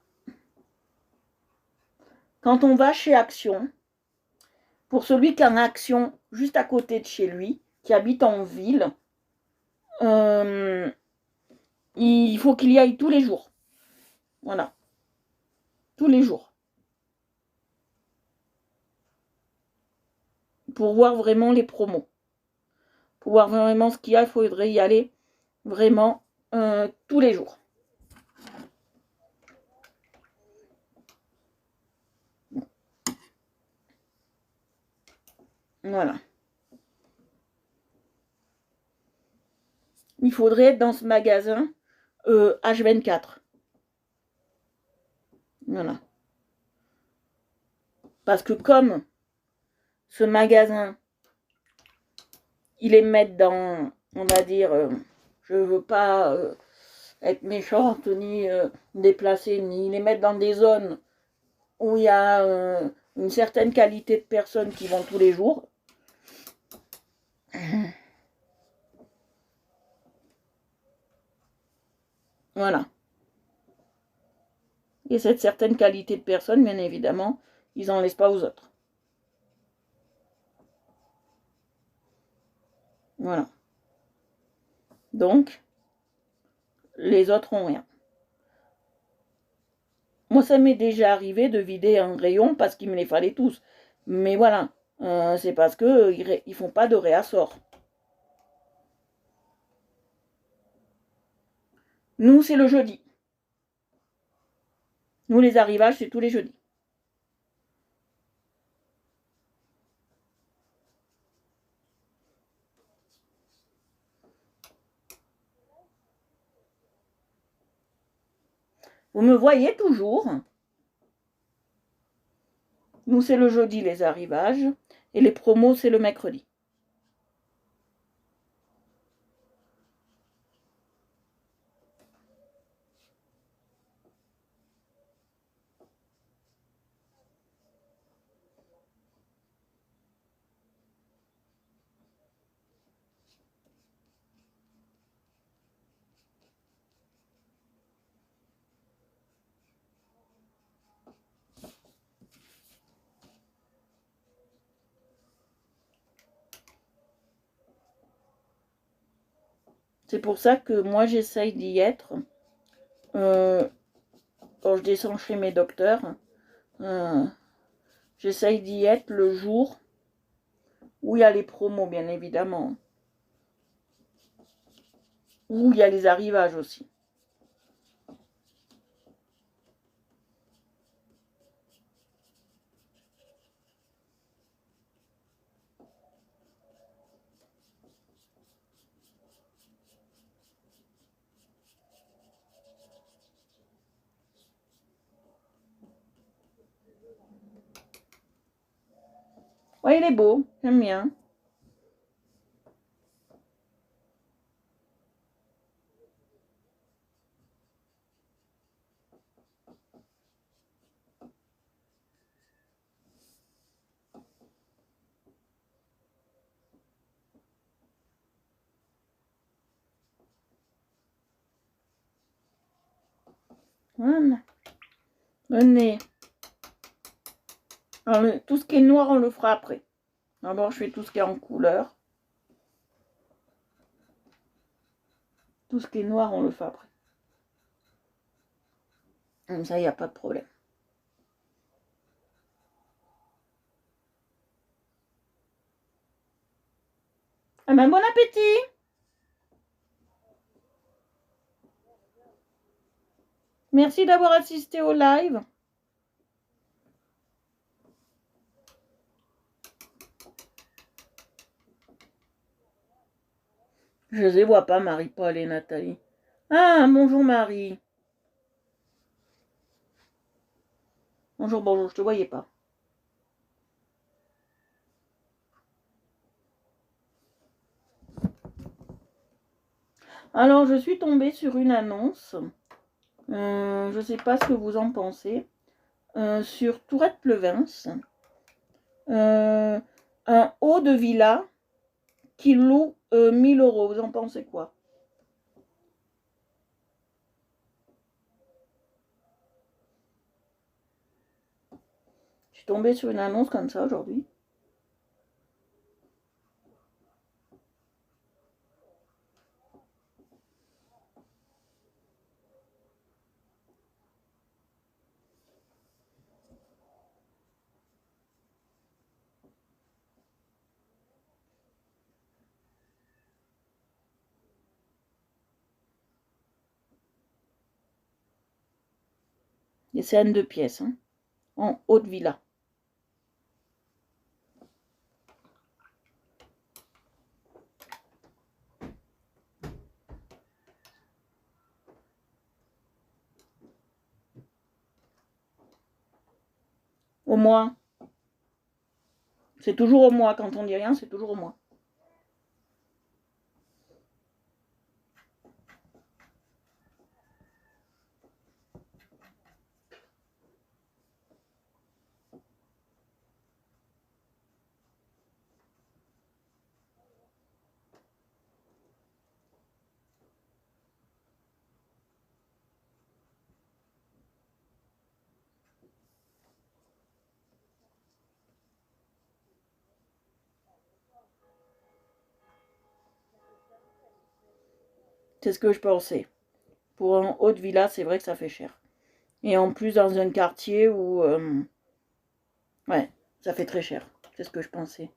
Quand on va chez Action, pour celui qui a une Action juste à côté de chez lui, qui habite en ville, il faut qu'il y aille tous les jours. Voilà. Tous les jours. Pour voir vraiment les promos. Pour voir vraiment ce qu'il y a, il faudrait y aller vraiment tous les jours. Voilà. Il faudrait être dans ce magasin H24. Voilà. Parce que comme ce magasin, ils les mettent dans, on va dire, je veux pas être méchante, ni déplacée, ni les mettre dans des zones où il y a une certaine qualité de personnes qui vont tous les jours. Voilà. Et cette certaine qualité de personnes, bien évidemment, ils n'en laissent pas aux autres. Voilà. Donc, les autres ont rien. Moi, ça m'est déjà arrivé de vider un rayon parce qu'il me les fallait tous. Mais voilà, c'est parce qu'ils ne font pas de réassort. Nous, c'est le jeudi. Nous, les arrivages, c'est tous les jeudis. Vous me voyez toujours? Nous, c'est le jeudi, les arrivages. Et les promos, c'est le mercredi. C'est pour ça que moi, j'essaye d'y être. Quand je descends chez mes docteurs, j'essaye d'y être le jour où il y a les promos, bien évidemment. Où il y a les arrivages aussi. Ouais, il est beau, j'aime bien. Voilà. Le nez. Alors, tout ce qui est noir, on le fera après. D'abord, je fais tout ce qui est en couleur. Tout ce qui est noir, on le fait après. Comme ça, il n'y a pas de problème. Ah ben, bon appétit! Merci d'avoir assisté au live. Je les vois pas, Marie-Paul et Nathalie. Ah, bonjour Marie. Bonjour, bonjour, je te voyais pas. Alors, je suis tombée sur une annonce. Je ne sais pas ce que vous en pensez. Sur Tourette-Pleuvens. Un haut de villa qui loue 1000 euros. Vous en pensez quoi? Je suis tombée sur une annonce comme ça aujourd'hui. Et c'est un 2 pièces, hein, en haute villa. Au mois. C'est toujours au mois. Quand on dit rien, c'est toujours au mois. C'est ce que je pensais. Pour un haute villa, c'est vrai que ça fait cher. Et en plus, dans un quartier où... ouais, ça fait très cher. C'est ce que je pensais.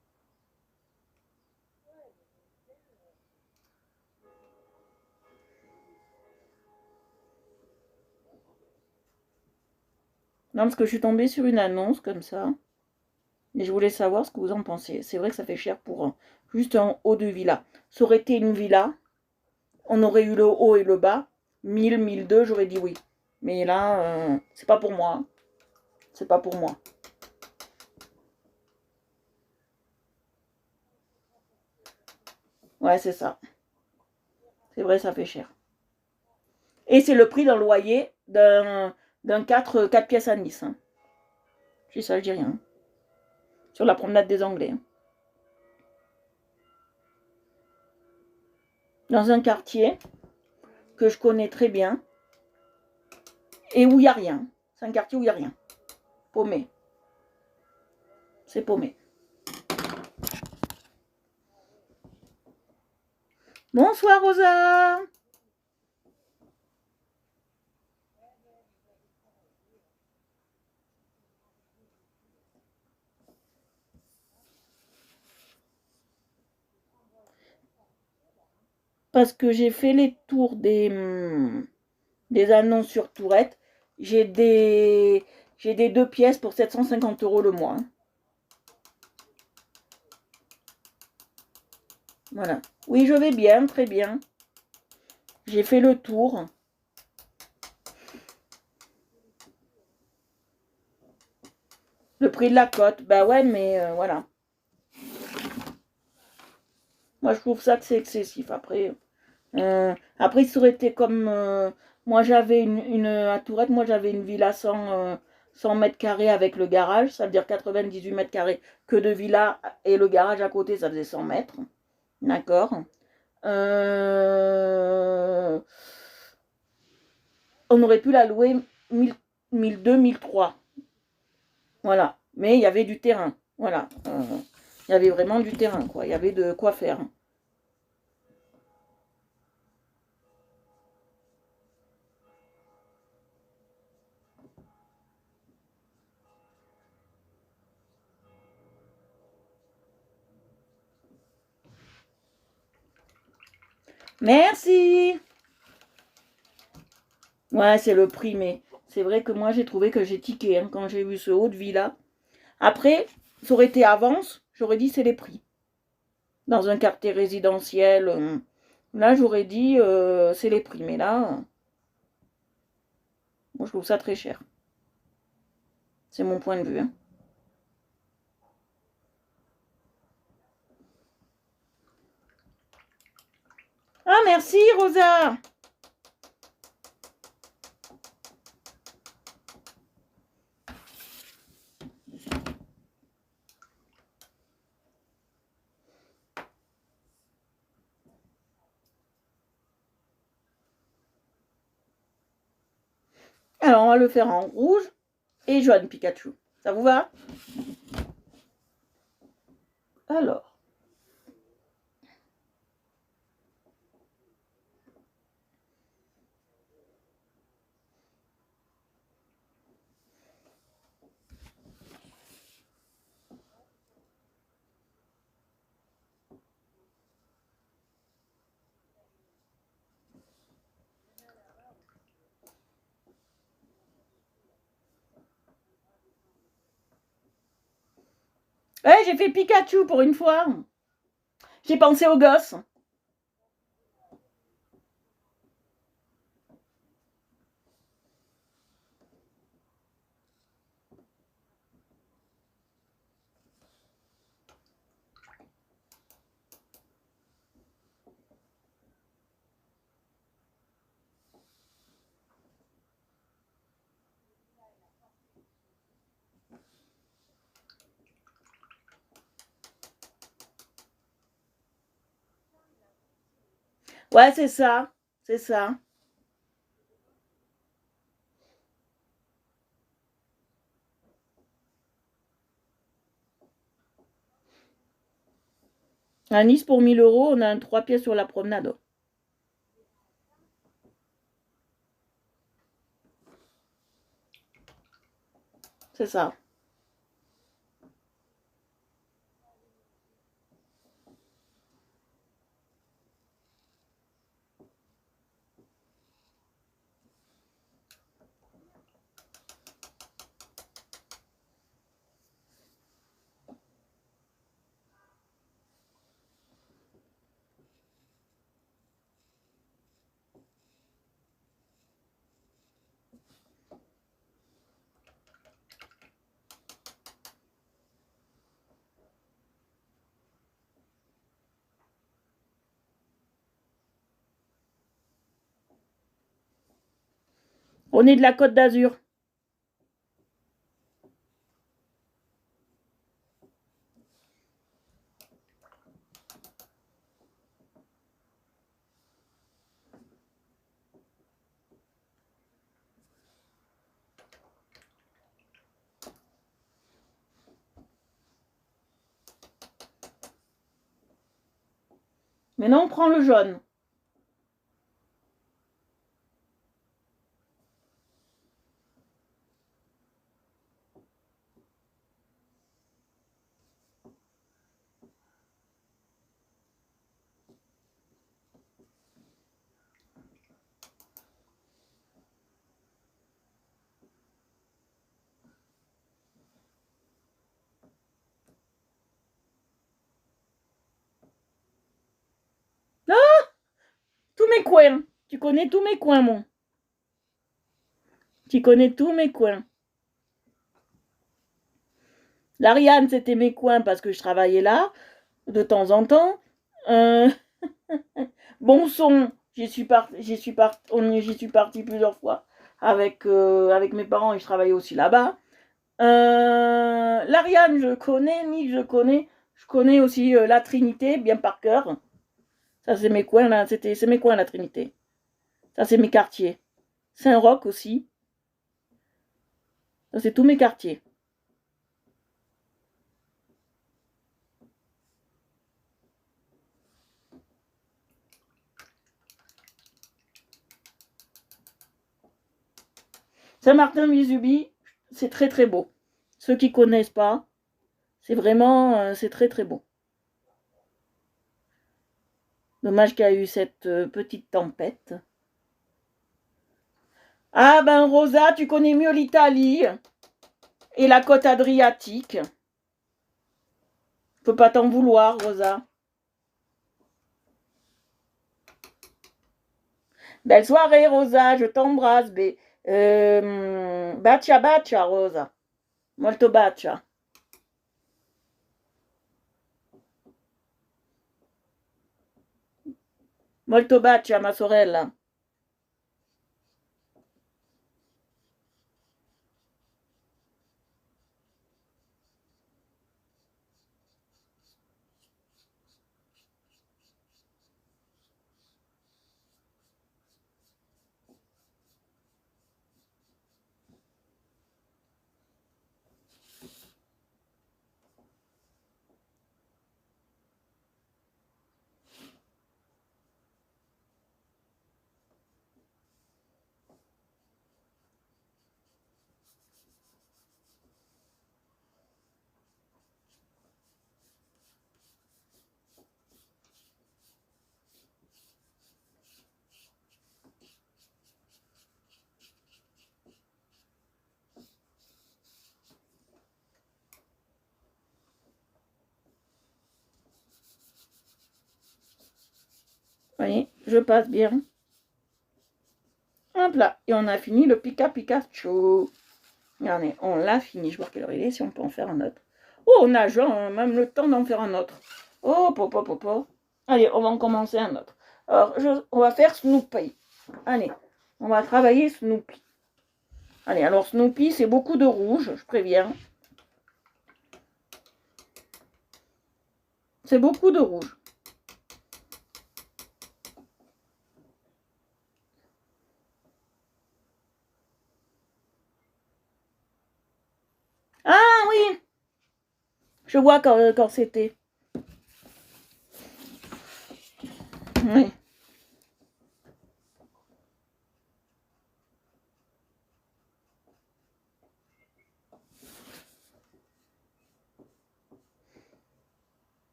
Non, parce que je suis tombée sur une annonce comme ça. Et je voulais savoir ce que vous en pensez. C'est vrai que ça fait cher pour juste un haut de villa. Ça aurait été une villa, on aurait eu le haut et le bas. 1000, 1002, j'aurais dit oui. Mais là, c'est pas pour moi. C'est pas pour moi. Ouais, c'est ça. C'est vrai, ça fait cher. Et c'est le prix d'un loyer d'un 4 pièces à Nice. Hein. Je dis ça, je dis rien. Sur la promenade des Anglais. Hein. Dans un quartier que je connais très bien et où il n'y a rien. C'est un quartier où il n'y a rien. Paumé. C'est paumé. Bonsoir Rosa. Parce que j'ai fait les tours des annonces sur Tourette. J'ai des 2 pièces pour 750 € le mois. Hein. Voilà. Oui, je vais bien, très bien. J'ai fait le tour. Le prix de la cote, bah ouais, mais voilà. Moi, je trouve ça que c'est excessif. Après, ça aurait été comme moi, j'avais à Tourette, moi, j'avais une villa 100 mètres carrés avec le garage, ça veut dire 98 mètres carrés que de villa et le garage à côté, ça faisait 100 mètres. D'accord. Euh, on aurait pu la louer 1000, 1002, 1003. Voilà. Mais il y avait du terrain. Voilà. Il y avait vraiment du terrain, quoi. Il y avait de quoi faire. Merci. Ouais, c'est le prix, mais c'est vrai que moi, j'ai trouvé que j'ai tiqué hein, quand j'ai vu ce haut de villa. Après, ça aurait été avance, j'aurais dit c'est les prix. Dans un quartier résidentiel, là, j'aurais dit c'est les prix. Mais là, moi, je trouve ça très cher. C'est mon point de vue. Hein. Ah, merci, Rosa. Alors, on va le faire en rouge et jaune, Pikachu. Ça vous va? Alors. Ouais, j'ai fait Pikachu pour une fois. J'ai pensé aux gosses. Ouais, c'est ça. C'est ça. À Nice, pour 1000 €, on a un 3 pièces sur la promenade. C'est ça. On est de la Côte d'Azur. Maintenant, on prend le jaune. Ah, tous mes coins. Tu connais tous mes coins, mon. Tu connais tous mes coins. L'Ariane, c'était mes coins parce que je travaillais là, de temps en temps. Bonson, j'y suis partie plusieurs fois avec mes parents et je travaillais aussi là-bas. L'Ariane, je connais, Nice, je connais. Je connais aussi la Trinité, bien par cœur. Ça, c'est mes coins, là. C'est mes coins, la Trinité. Ça, c'est mes quartiers. Saint-Roch aussi. Ça, c'est tous mes quartiers. Saint-Martin-Vésubie, c'est très très beau. Ceux qui connaissent pas, c'est vraiment, c'est très très beau. Dommage qu'il y a eu cette petite tempête. Ah ben Rosa, tu connais mieux l'Italie et la côte adriatique. Je peux pas t'en vouloir, Rosa. Belle soirée, Rosa, je t'embrasse. Bacia bacia, Rosa. Molto bacia. Molto bacia, ma sorella. Vous voyez, je passe bien. Hop là, et on a fini le Pika Pikachu. Regardez, on l'a fini. Je vois quelle heure il est, si on peut en faire un autre. Oh, on a genre même le temps d'en faire un autre. Oh, popo, popo. Allez, on va en commencer un autre. Alors, on va faire Snoopy. Allez, on va travailler Snoopy. Allez, alors Snoopy, c'est beaucoup de rouge, je préviens. C'est beaucoup de rouge. Ah oui, je vois quand c'était. Oui.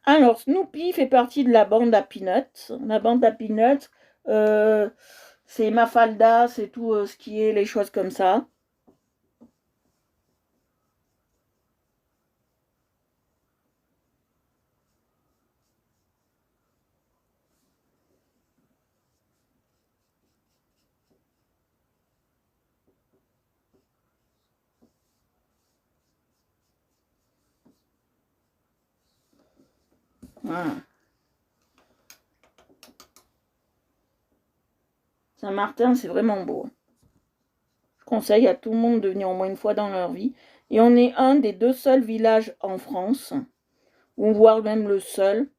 Alors, Snoopy fait partie de la bande à Peanuts. La bande à Peanuts, c'est Mafalda, c'est tout ce qui est les choses comme ça. Voilà. Ah. Saint-Martin, c'est vraiment beau. conseille à tout le monde de venir au moins une fois dans leur vie. Et on est un des 2 seuls villages en France, ou voire même le seul,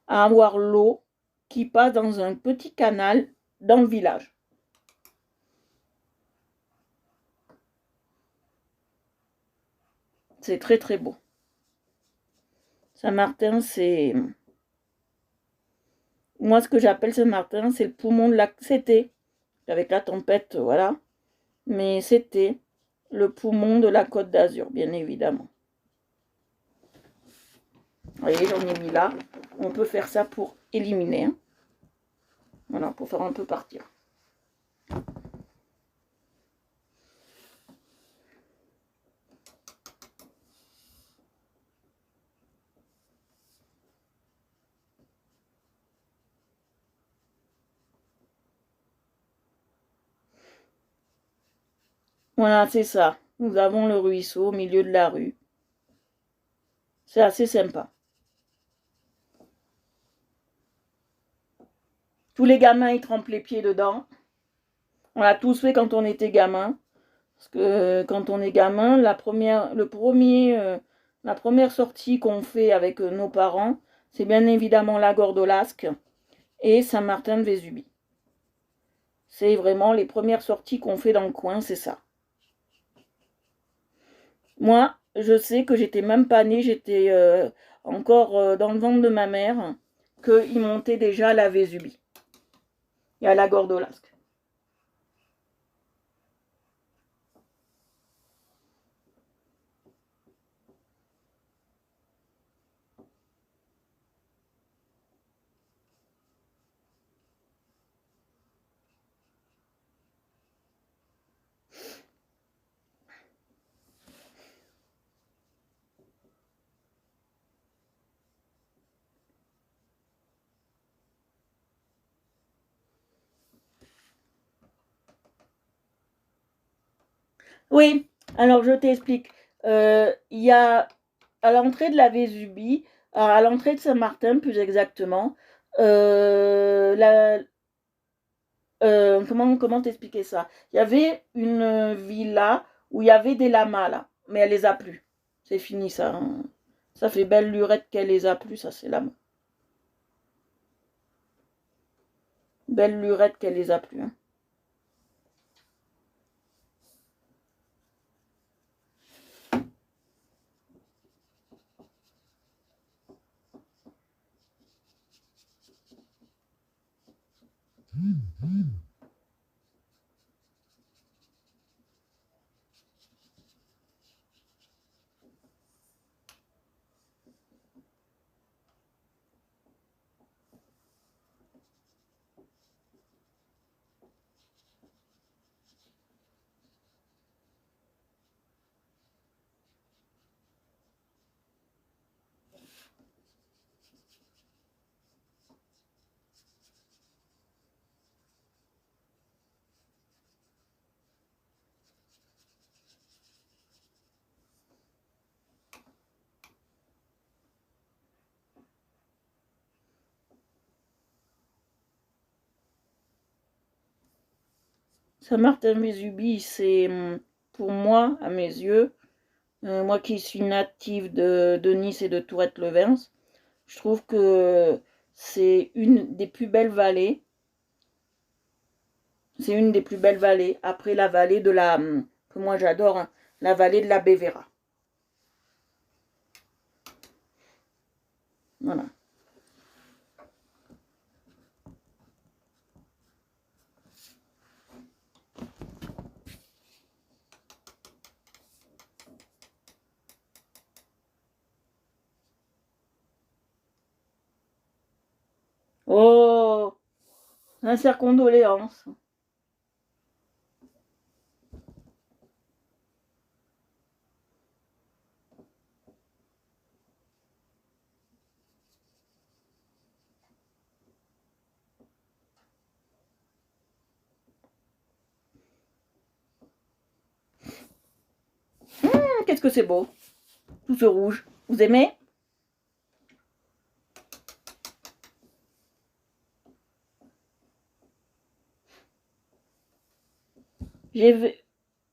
à avoir l'eau qui passe dans un petit canal dans le village. C'est très très beau. Saint-Martin, c'est... Moi, ce que j'appelle Saint-Martin, c'est le poumon de la... C'était, avec la tempête, voilà. Mais c'était le poumon de la Côte d'Azur, bien évidemment. Vous voyez, j'en ai mis là. On peut faire ça pour éliminer. Hein. Voilà, pour faire un peu partir. Voilà, c'est ça. Nous avons le ruisseau au milieu de la rue. C'est assez sympa. Tous les gamins, ils trempent les pieds dedans. On l'a tous fait quand on était gamin. Parce que quand on est gamin, la première sortie qu'on fait avec nos parents, c'est bien évidemment la Gordolasque et Saint-Martin-de-Vésubie. C'est vraiment les premières sorties qu'on fait dans le coin, c'est ça. Moi, je sais que j'étais même pas née, j'étais encore dans le ventre de ma mère, qu'il montait déjà à la Vésubie et à la Gordolasque. Oui, alors je t'explique. Il y a à l'entrée de la Vésubie, à l'entrée de Saint-Martin plus exactement, comment t'expliquer ça? Il y avait une villa où il y avait des lamas là, mais elle les a plus. C'est fini ça. Hein. Ça fait belle lurette qu'elle les a plus, ça c'est lama. Belle lurette qu'elle les a plus. Hein. Saint-Martin-Vésubie, c'est pour moi, à mes yeux, moi qui suis native de Nice et de Tourette-le-Vence, je trouve que c'est une des plus belles vallées. C'est une des plus belles vallées, après la vallée de la... que moi j'adore, hein, la vallée de la Bévéra. Voilà. Oh, sincère condoléance. Qu'est-ce que c'est beau, tout ce rouge. Vous aimez? J'ai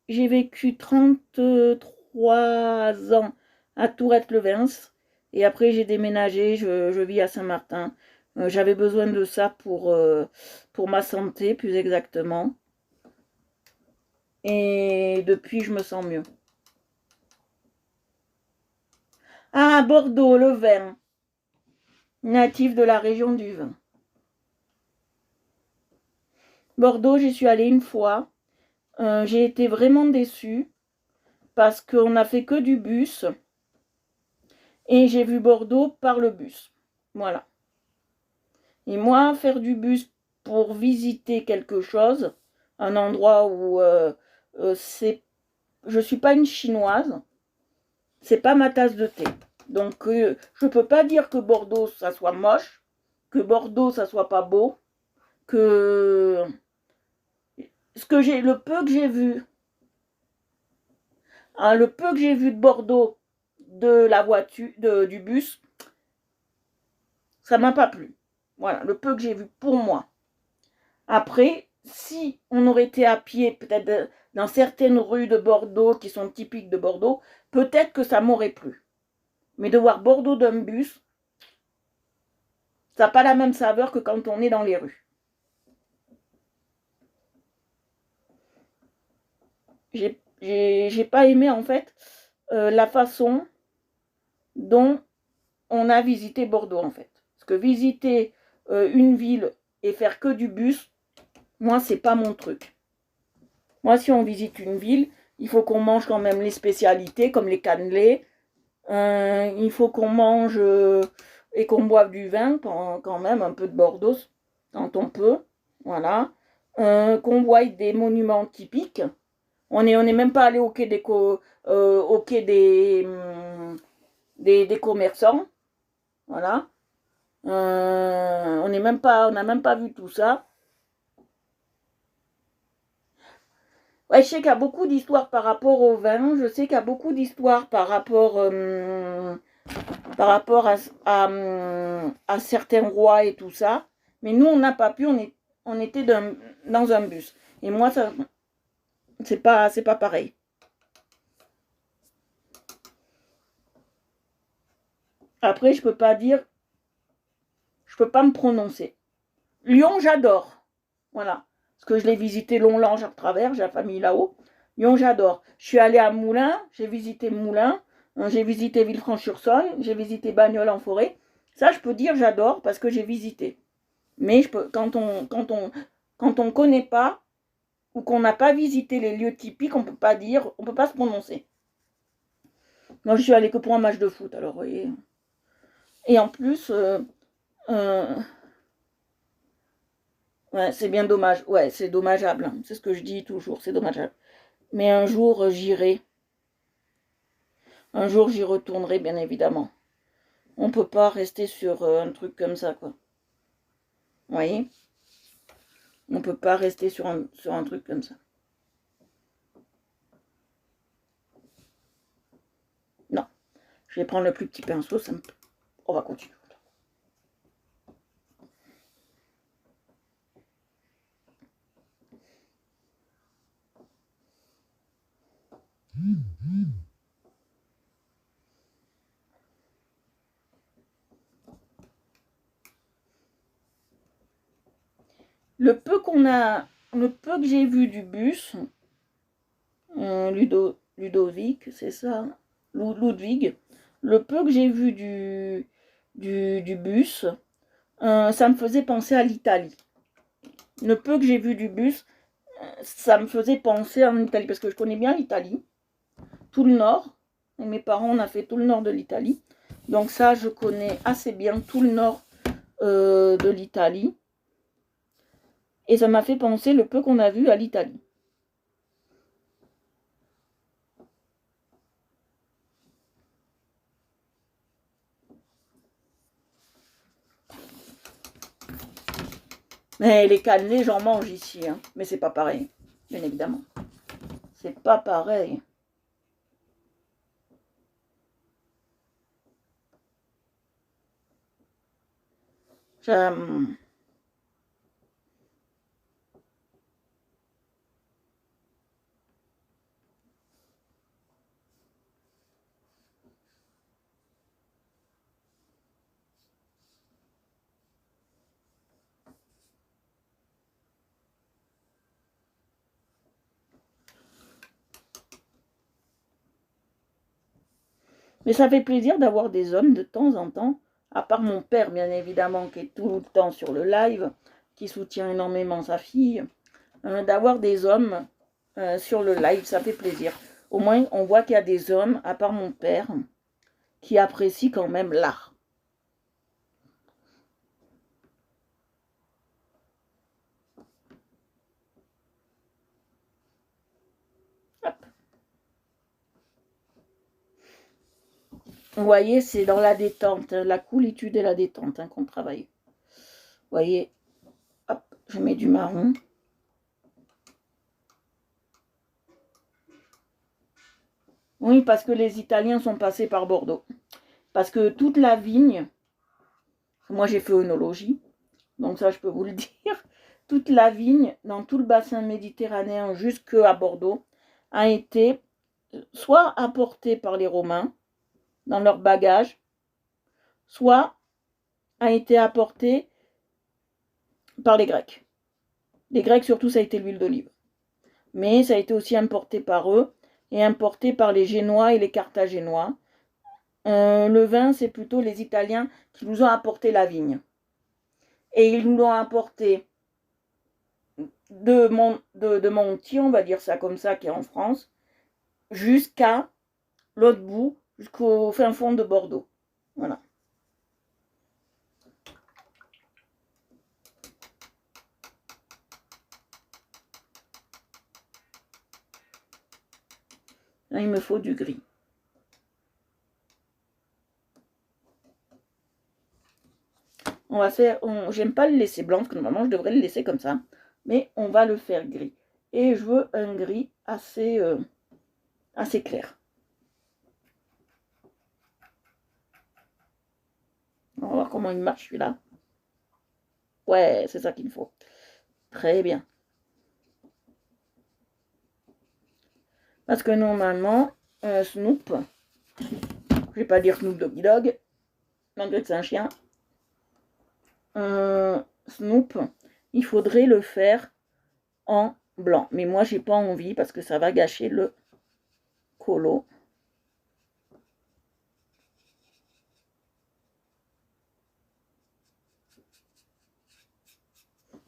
j'ai vécu 33 ans à Tourette-le-Vence. Et après, j'ai déménagé, je vis à Saint-Martin. J'avais besoin de ça pour ma santé, plus exactement. Et depuis, je me sens mieux. Ah, Bordeaux, le vin. Natif de la région du vin. Bordeaux, j'y suis allée une fois. J'ai été vraiment déçue parce qu'on n'a fait que du bus. Et j'ai vu Bordeaux par le bus. Voilà. Et moi, faire du bus pour visiter quelque chose, un endroit où je suis pas une chinoise, c'est pas ma tasse de thé. Donc je peux pas dire que Bordeaux ça soit moche, que Bordeaux ça soit pas beau, que le peu que j'ai vu, hein, le peu que j'ai vu de Bordeaux de la voiture, du bus, ça m'a pas plu. Voilà, le peu que j'ai vu pour moi. Après, si on aurait été à pied, peut-être dans certaines rues de Bordeaux qui sont typiques de Bordeaux, peut-être que ça m'aurait plu. Mais de voir Bordeaux d'un bus, ça n'a pas la même saveur que quand on est dans les rues. J'ai pas aimé en fait la façon dont on a visité Bordeaux en fait. Parce que visiter une ville et faire que du bus, moi c'est pas mon truc. Moi si on visite une ville, il faut qu'on mange quand même les spécialités comme les cannelés. Il faut qu'on mange et qu'on boive du vin quand même, un peu de Bordeaux quand on peut. Voilà. Qu'on voie des monuments typiques. On est même pas allé au quai au quai des commerçants. Voilà. On n'a même pas vu tout ça. Ouais, je sais qu'il y a beaucoup d'histoires par rapport au vin. Je sais qu'il y a beaucoup d'histoires par rapport à certains rois et tout ça. Mais nous, on n'a pas pu. On était dans un bus. Et moi, ça, c'est pas pareil. Après, je peux pas me prononcer. Lyon, j'adore. Voilà. Parce que je l'ai visité long, large à travers, j'ai la famille là-haut. Lyon, j'adore. Je suis allée à Moulins, j'ai visité Moulins, j'ai visité Villefranche-sur-Saône, j'ai visité Bagnoles en forêt. Ça, je peux dire j'adore parce que j'ai visité. Mais quand on connaît pas ou qu'on n'a pas visité les lieux typiques, on peut pas dire, on peut pas se prononcer. Moi, je suis allée que pour un match de foot, alors vous voyez. Et en plus, euh, ouais, c'est bien dommage. Ouais, c'est dommageable, hein. C'est ce que je dis toujours, c'est dommageable. Mais un jour, j'irai. Un jour, j'y retournerai, bien évidemment. On peut pas rester sur un truc comme ça, quoi. Vous voyez? On peut pas rester sur un truc comme ça. Non. Je vais prendre le plus petit pinceau. On va continuer. Le peu que j'ai vu du bus, Ludovic, c'est ça, Ludwig, le peu que j'ai vu du bus, ça me faisait penser à l'Italie. Le peu que j'ai vu du bus, ça me faisait penser en Italie, parce que je connais bien l'Italie, tout le nord. Et mes parents, on a fait tout le nord de l'Italie. Donc ça, je connais assez bien tout le nord de l'Italie. Et ça m'a fait penser le peu qu'on a vu à l'Italie. Mais les cannelés, j'en mange ici, hein. Mais c'est pas pareil, bien évidemment. C'est pas pareil. J'aime... Mais ça fait plaisir d'avoir des hommes de temps en temps, à part mon père, bien évidemment, qui est tout le temps sur le live, qui soutient énormément sa fille, d'avoir des hommes sur le live, ça fait plaisir. Au moins, on voit qu'il y a des hommes, à part mon père, qui apprécient quand même l'art. Vous voyez, c'est dans la détente, la coolitude et la détente qu'on travaille. Vous voyez, hop, je mets du marron. Oui, parce que les Italiens sont passés par Bordeaux. Parce que toute la vigne, moi j'ai fait œnologie, donc ça je peux vous le dire, toute la vigne dans tout le bassin méditerranéen jusqu'à Bordeaux a été soit apportée par les Romains dans leur bagage, soit a été apportée par les Grecs. Les Grecs surtout ça a été l'huile d'olive. Mais ça a été aussi importé par eux et importé par les Génois et les Carthaginois. Le vin, c'est plutôt les Italiens qui nous ont apporté la vigne. Et ils nous l'ont apporté de Monti, on va dire ça comme ça, qui est en France, jusqu'à l'autre bout, jusqu'au fin fond de Bordeaux. Voilà. Là, il me faut du gris. On va faire, j'aime pas le laisser blanc, parce que normalement je devrais le laisser comme ça, mais on va le faire gris. Et je veux un gris assez clair. On va voir comment il marche celui-là. Ouais, c'est ça qu'il me faut. Très bien. Parce que normalement, Snoop, je vais pas dire Snoop Doggy Dog, malgré que c'est un chien, Snoop, il faudrait le faire en blanc. Mais moi, j'ai pas envie parce que ça va gâcher le colo.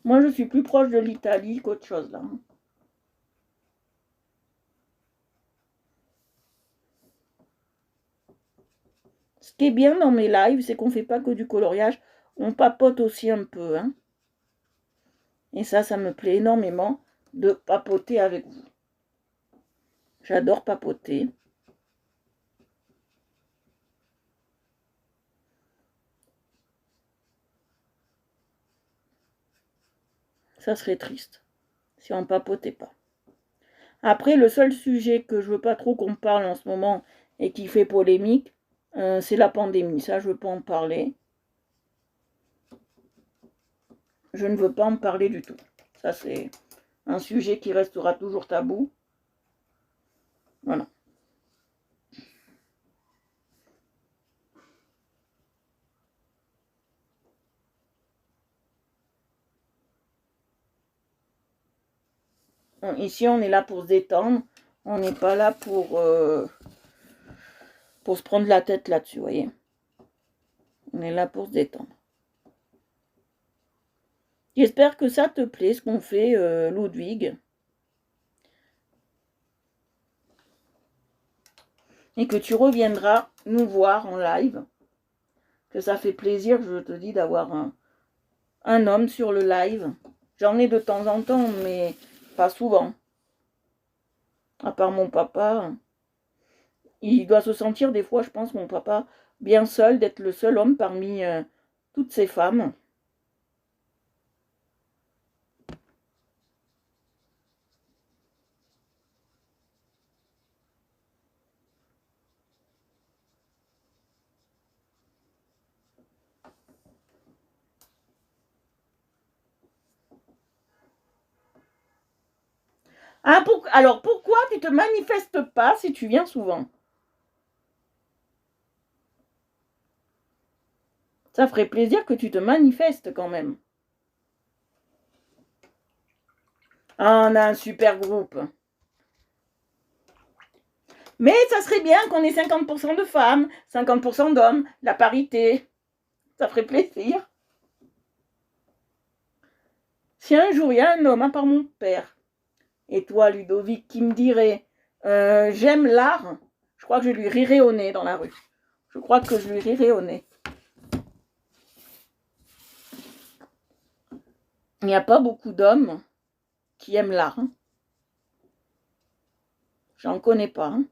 Moi, je suis plus proche de l'Italie qu'autre chose, là. Ce qui est bien dans mes lives, c'est qu'on fait pas que du coloriage, on papote aussi un peu. Hein. Et ça me plaît énormément de papoter avec vous. J'adore papoter. Ça serait triste si on papotait pas. Après, le seul sujet que je veux pas trop qu'on parle en ce moment et qui fait polémique, c'est la pandémie. Ça, je veux pas en parler. Je ne veux pas en parler du tout. Ça, c'est un sujet qui restera toujours tabou. Voilà. Ici, on est là pour se détendre. On n'est pas là pour se prendre la tête là-dessus, vous voyez. On est là pour se détendre. J'espère que ça te plaît, ce qu'on fait, Ludwig. Et que tu reviendras nous voir en live. Que ça fait plaisir, je te dis, d'avoir un homme sur le live. J'en ai de temps en temps, mais pas souvent. À part mon papa. Il doit se sentir des fois, je pense, mon papa, bien seul, d'être le seul homme parmi toutes ces femmes. Ah, alors, pourquoi tu te manifestes pas si tu viens souvent? Ça ferait plaisir que tu te manifestes quand même. Ah, on a un super groupe. Mais ça serait bien qu'on ait 50% de femmes, 50% d'hommes, la parité. Ça ferait plaisir. Si un jour il y a un homme, à part mon père, et toi, Ludovic, qui me dirait j'aime l'art, je crois que je lui rirais au nez dans la rue. Je crois que je lui rirais au nez. Il n'y a pas beaucoup d'hommes qui aiment l'art. Hein. J'en connais pas. Hein.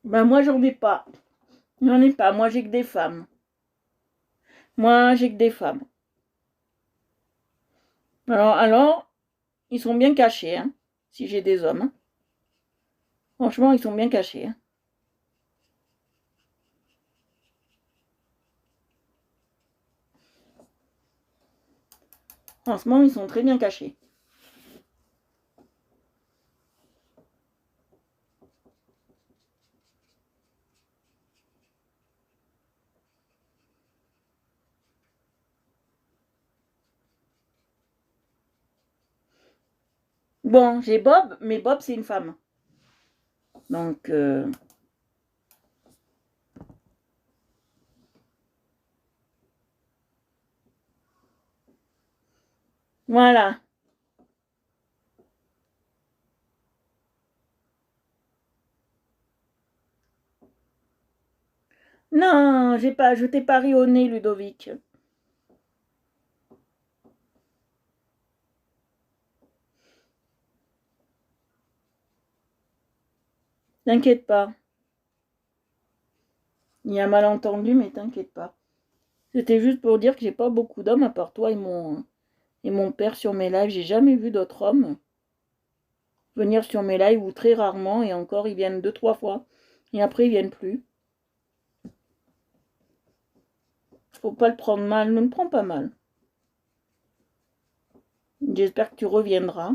Ben moi, j'en ai pas. J'en ai pas. Moi, j'ai que des femmes. Moi, j'ai que des femmes. Alors ils sont bien cachés, hein, si j'ai des hommes. Hein. Franchement, ils sont bien cachés. Hein. Franchement, ils sont très bien cachés. Bon, j'ai Bob, mais Bob, c'est une femme. Donc, voilà. Non, j'ai pas, je t'ai pas ri au nez, Ludovic. T'inquiète pas. Il y a un malentendu, mais t'inquiète pas. C'était juste pour dire que j'ai pas beaucoup d'hommes à part toi et mon père sur mes lives. J'ai jamais vu d'autres hommes venir sur mes lives ou très rarement et encore ils viennent 2-3 fois et après ils viennent plus. Faut pas le prendre mal, ne me prends pas mal. J'espère que tu reviendras.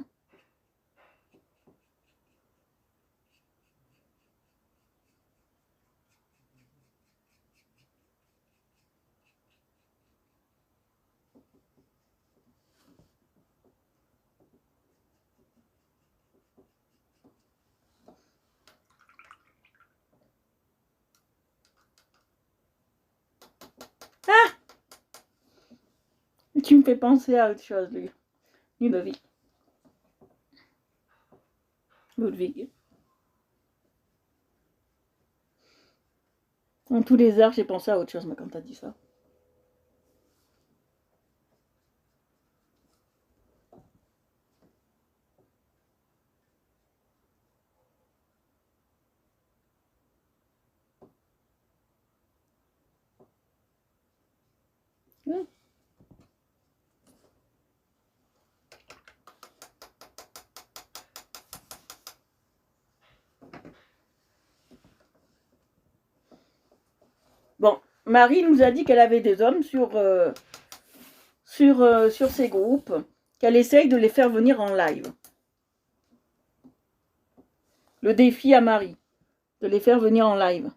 Ah, tu me fais penser à autre chose, lui. Ludovic. Ludwig. En tous les arts, j'ai pensé à autre chose, mais quand t'as dit ça. Mmh. Bon, Marie nous a dit qu'elle avait des hommes sur ses groupes, qu'elle essaye de les faire venir en live. Le défi à Marie, de les faire venir en live.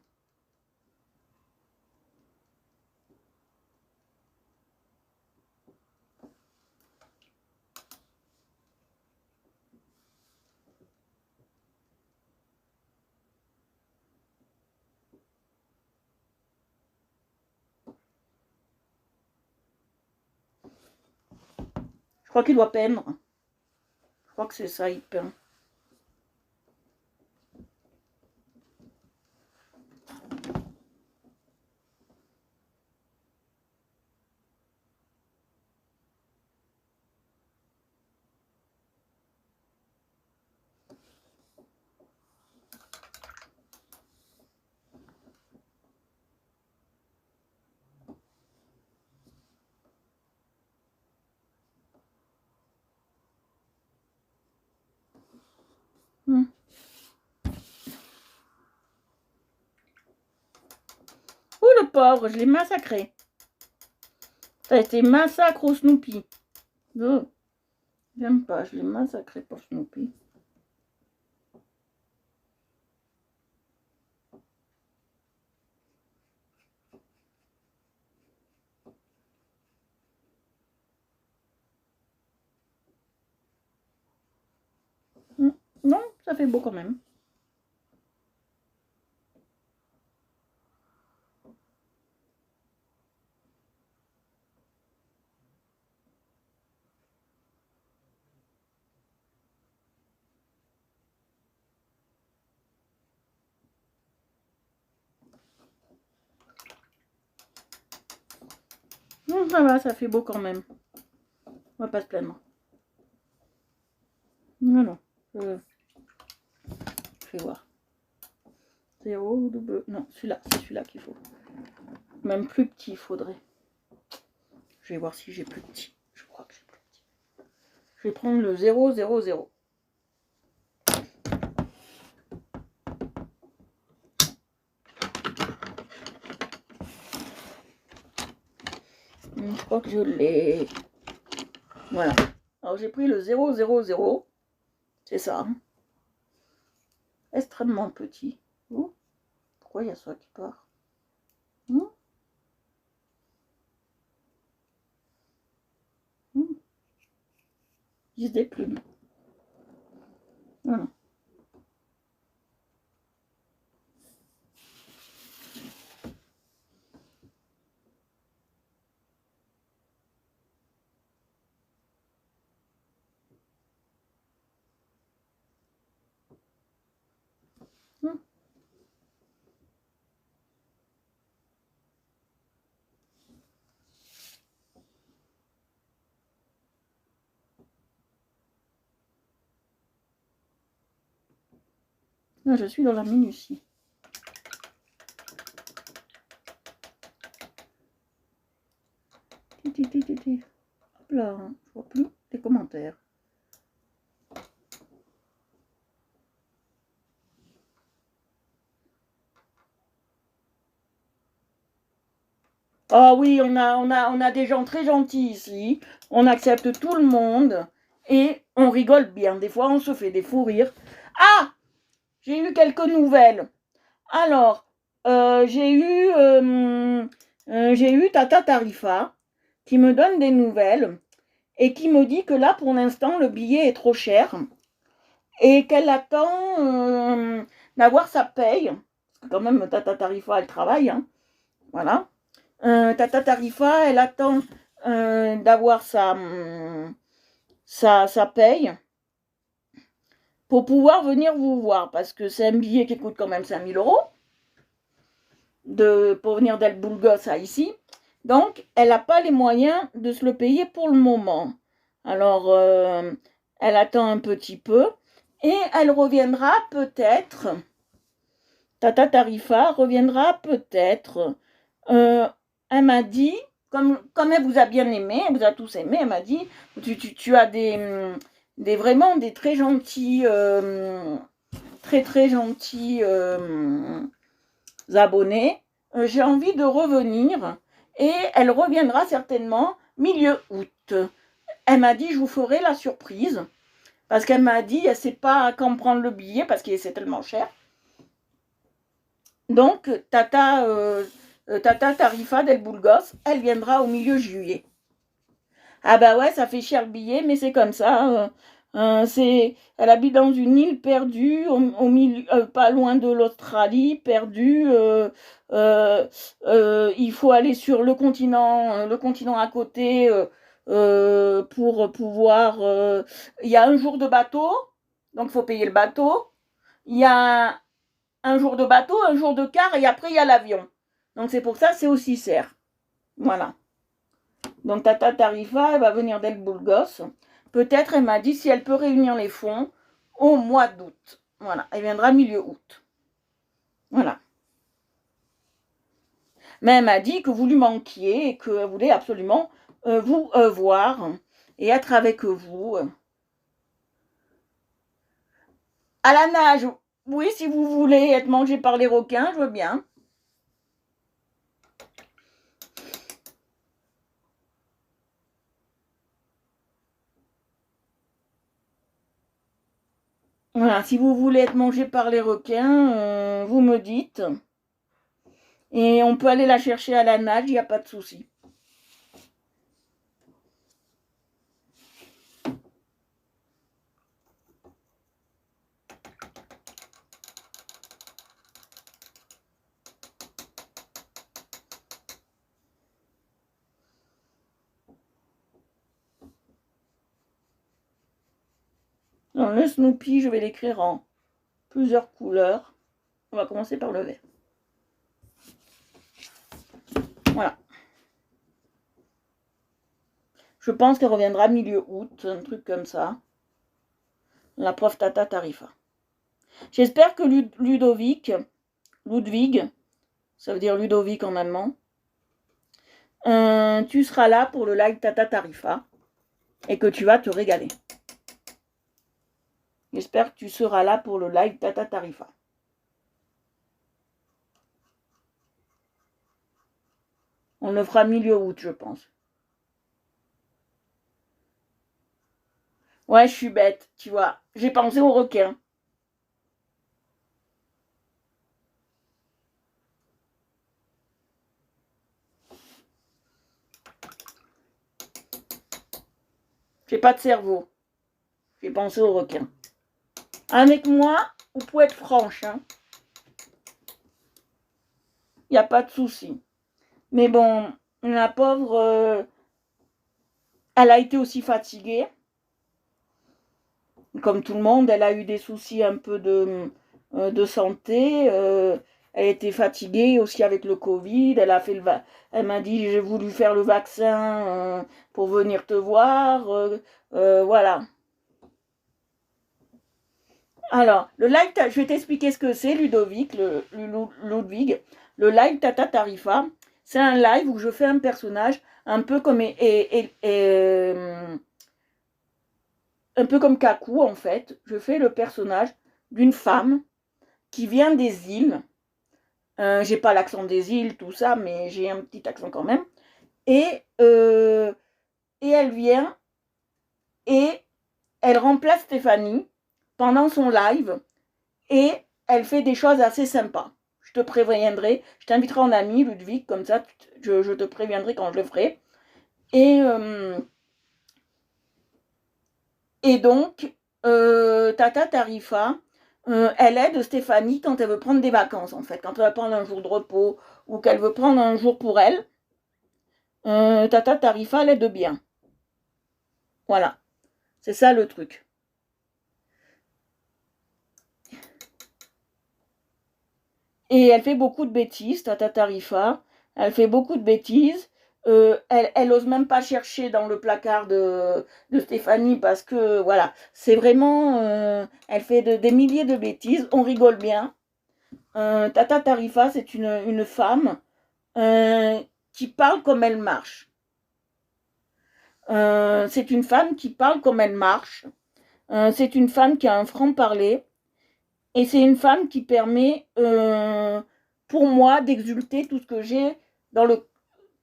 Je crois qu'il doit peindre. Je crois que c'est ça, il peint. Oh le pauvre, je l'ai massacré. Ça a été massacre au Snoopy. Oh, j'aime pas, je l'ai massacré pour Snoopy. Non, ça fait beau quand même. Ça va, ça fait beau quand même. On va pas se plaindre. Non, non. Je vais voir. 0, double... Non, celui-là, c'est celui-là qu'il faut. Même plus petit, il faudrait. Je vais voir si j'ai plus petit. Je crois que j'ai plus petit. Je vais prendre le 0, 0, 0. Je crois que je l'ai. Voilà. Alors j'ai pris le 0, 0, 0. C'est ça. Extrêmement petit. Oh. Pourquoi il y a ça qui part? Il se déplume. Voilà. Là, je suis dans la minutie. Hop là, je vois plus les commentaires. Ah oui, on a des gens très gentils ici. On accepte tout le monde et on rigole bien. Des fois, on se fait des fous rires. Ah, j'ai eu quelques nouvelles. Alors, j'ai eu Tata Tarifa qui me donne des nouvelles et qui me dit que là, pour l'instant, le billet est trop cher et qu'elle attend d'avoir sa paye. Parce que quand même, Tata Tarifa, elle travaille. Hein. Voilà. Tata Tarifa, elle attend d'avoir sa paye pour pouvoir venir vous voir. Parce que c'est un billet qui coûte quand même 5 000 € pour venir d'El Boulgos à ici. Donc, elle n'a pas les moyens de se le payer pour le moment. Alors, elle attend un petit peu. Et elle reviendra peut-être, Tata Tarifa reviendra peut-être. Elle m'a dit, comme elle vous a bien aimé, elle vous a tous aimé, elle m'a dit, tu as vraiment des très gentils, très gentils abonnés. J'ai envie de revenir et elle reviendra certainement milieu août. Elle m'a dit, je vous ferai la surprise. Parce qu'elle m'a dit, elle ne sait pas quand prendre le billet parce que c'est tellement cher. Donc, Tata Tarifa d'El Boulgos, elle viendra au milieu juillet. Ah bah ouais, ça fait cher le billet, mais c'est comme ça. Elle habite dans une île perdue, au milieu, pas loin de l'Australie, perdue. Il faut aller sur le continent à côté pour pouvoir... Il y a un jour de bateau, donc il faut payer le bateau. Il y a un jour de bateau, un jour de car, et après il y a l'avion. Donc c'est pour ça, c'est aussi cher. Voilà. Donc Tata Tarifa, elle va venir d'El Burgos. Peut-être, elle m'a dit, si elle peut réunir les fonds au mois d'août. Voilà, elle viendra milieu août. Voilà. Mais elle m'a dit que vous lui manquiez et qu'elle voulait absolument vous voir et être avec vous. À la nage, oui, si vous voulez être mangé par les requins, je veux bien. Voilà, si vous voulez être mangé par les requins, vous me dites. Et on peut aller la chercher à la nage, il n'y a pas de souci. Alors, le Snoopy, je vais l'écrire en plusieurs couleurs. On va commencer par le vert. Voilà. Je pense qu'elle reviendra milieu août, un truc comme ça. La prof Tata Tarifa. J'espère que Ludwig, ça veut dire Ludovic en allemand, tu seras là pour le live Tata Tarifa et que tu vas te régaler. J'espère que tu seras là pour le live Tata Tarifa. On le fera milieu août, je pense. Ouais, je suis bête, tu vois. J'ai pensé aux requins. J'ai pas de cerveau. J'ai pensé aux requins. Avec moi, vous pouvez être franche. Hein. Il n'y a pas de souci. Mais bon, la pauvre, elle a été aussi fatiguée. Comme tout le monde, elle a eu des soucis un peu de santé. Elle était fatiguée aussi avec le Covid. Elle m'a dit, j'ai voulu faire le vaccin pour venir te voir. Voilà. Alors, le live, je vais t'expliquer ce que c'est, Ludwig. Le live Tata Tarifa, c'est un live où je fais un personnage un peu comme un peu comme Kaku en fait. Je fais le personnage d'une femme qui vient des îles. J'ai pas l'accent des îles, tout ça, mais j'ai un petit accent quand même. Et elle vient et elle remplace Stéphanie pendant son live et elle fait des choses assez sympas. Je te préviendrai, je t'inviterai en ami, Ludwig, comme ça je te préviendrai quand je le ferai. Et donc, Tata Tarifa, elle aide Stéphanie quand elle veut prendre des vacances, en fait. Quand elle veut prendre un jour de repos ou qu'elle veut prendre un jour pour elle, Tata Tarifa l'aide bien. Voilà, c'est ça le truc. Et elle fait beaucoup de bêtises, Tata Tarifa. Elle fait beaucoup de bêtises. Elle ose même pas chercher dans le placard de Stéphanie parce que, voilà, c'est vraiment... elle fait des milliers de bêtises. On rigole bien. Tata Tarifa, c'est une femme qui parle comme elle marche. C'est une femme qui parle comme elle marche. C'est une femme qui a un franc-parler. Et c'est une femme qui permet, pour moi, d'exulter tout ce que j'ai dans le...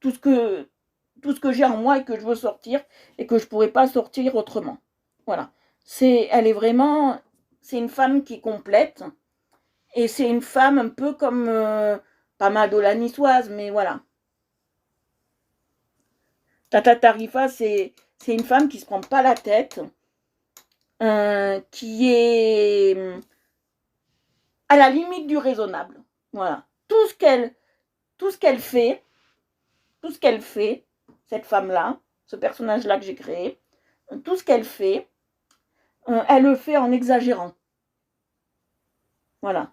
tout ce que j'ai en moi et que je veux sortir et que je ne pourrais pas sortir autrement. Voilà. Elle est vraiment... C'est une femme qui est complète. Et c'est une femme un peu comme... pas Mado la niçoise, mais voilà. Tata Tarifa, c'est une femme qui se prend pas la tête, qui est à la limite du raisonnable. Voilà. Tout ce qu'elle fait, cette femme-là, ce personnage-là que j'ai créé, tout ce qu'elle fait, elle le fait en exagérant. Voilà.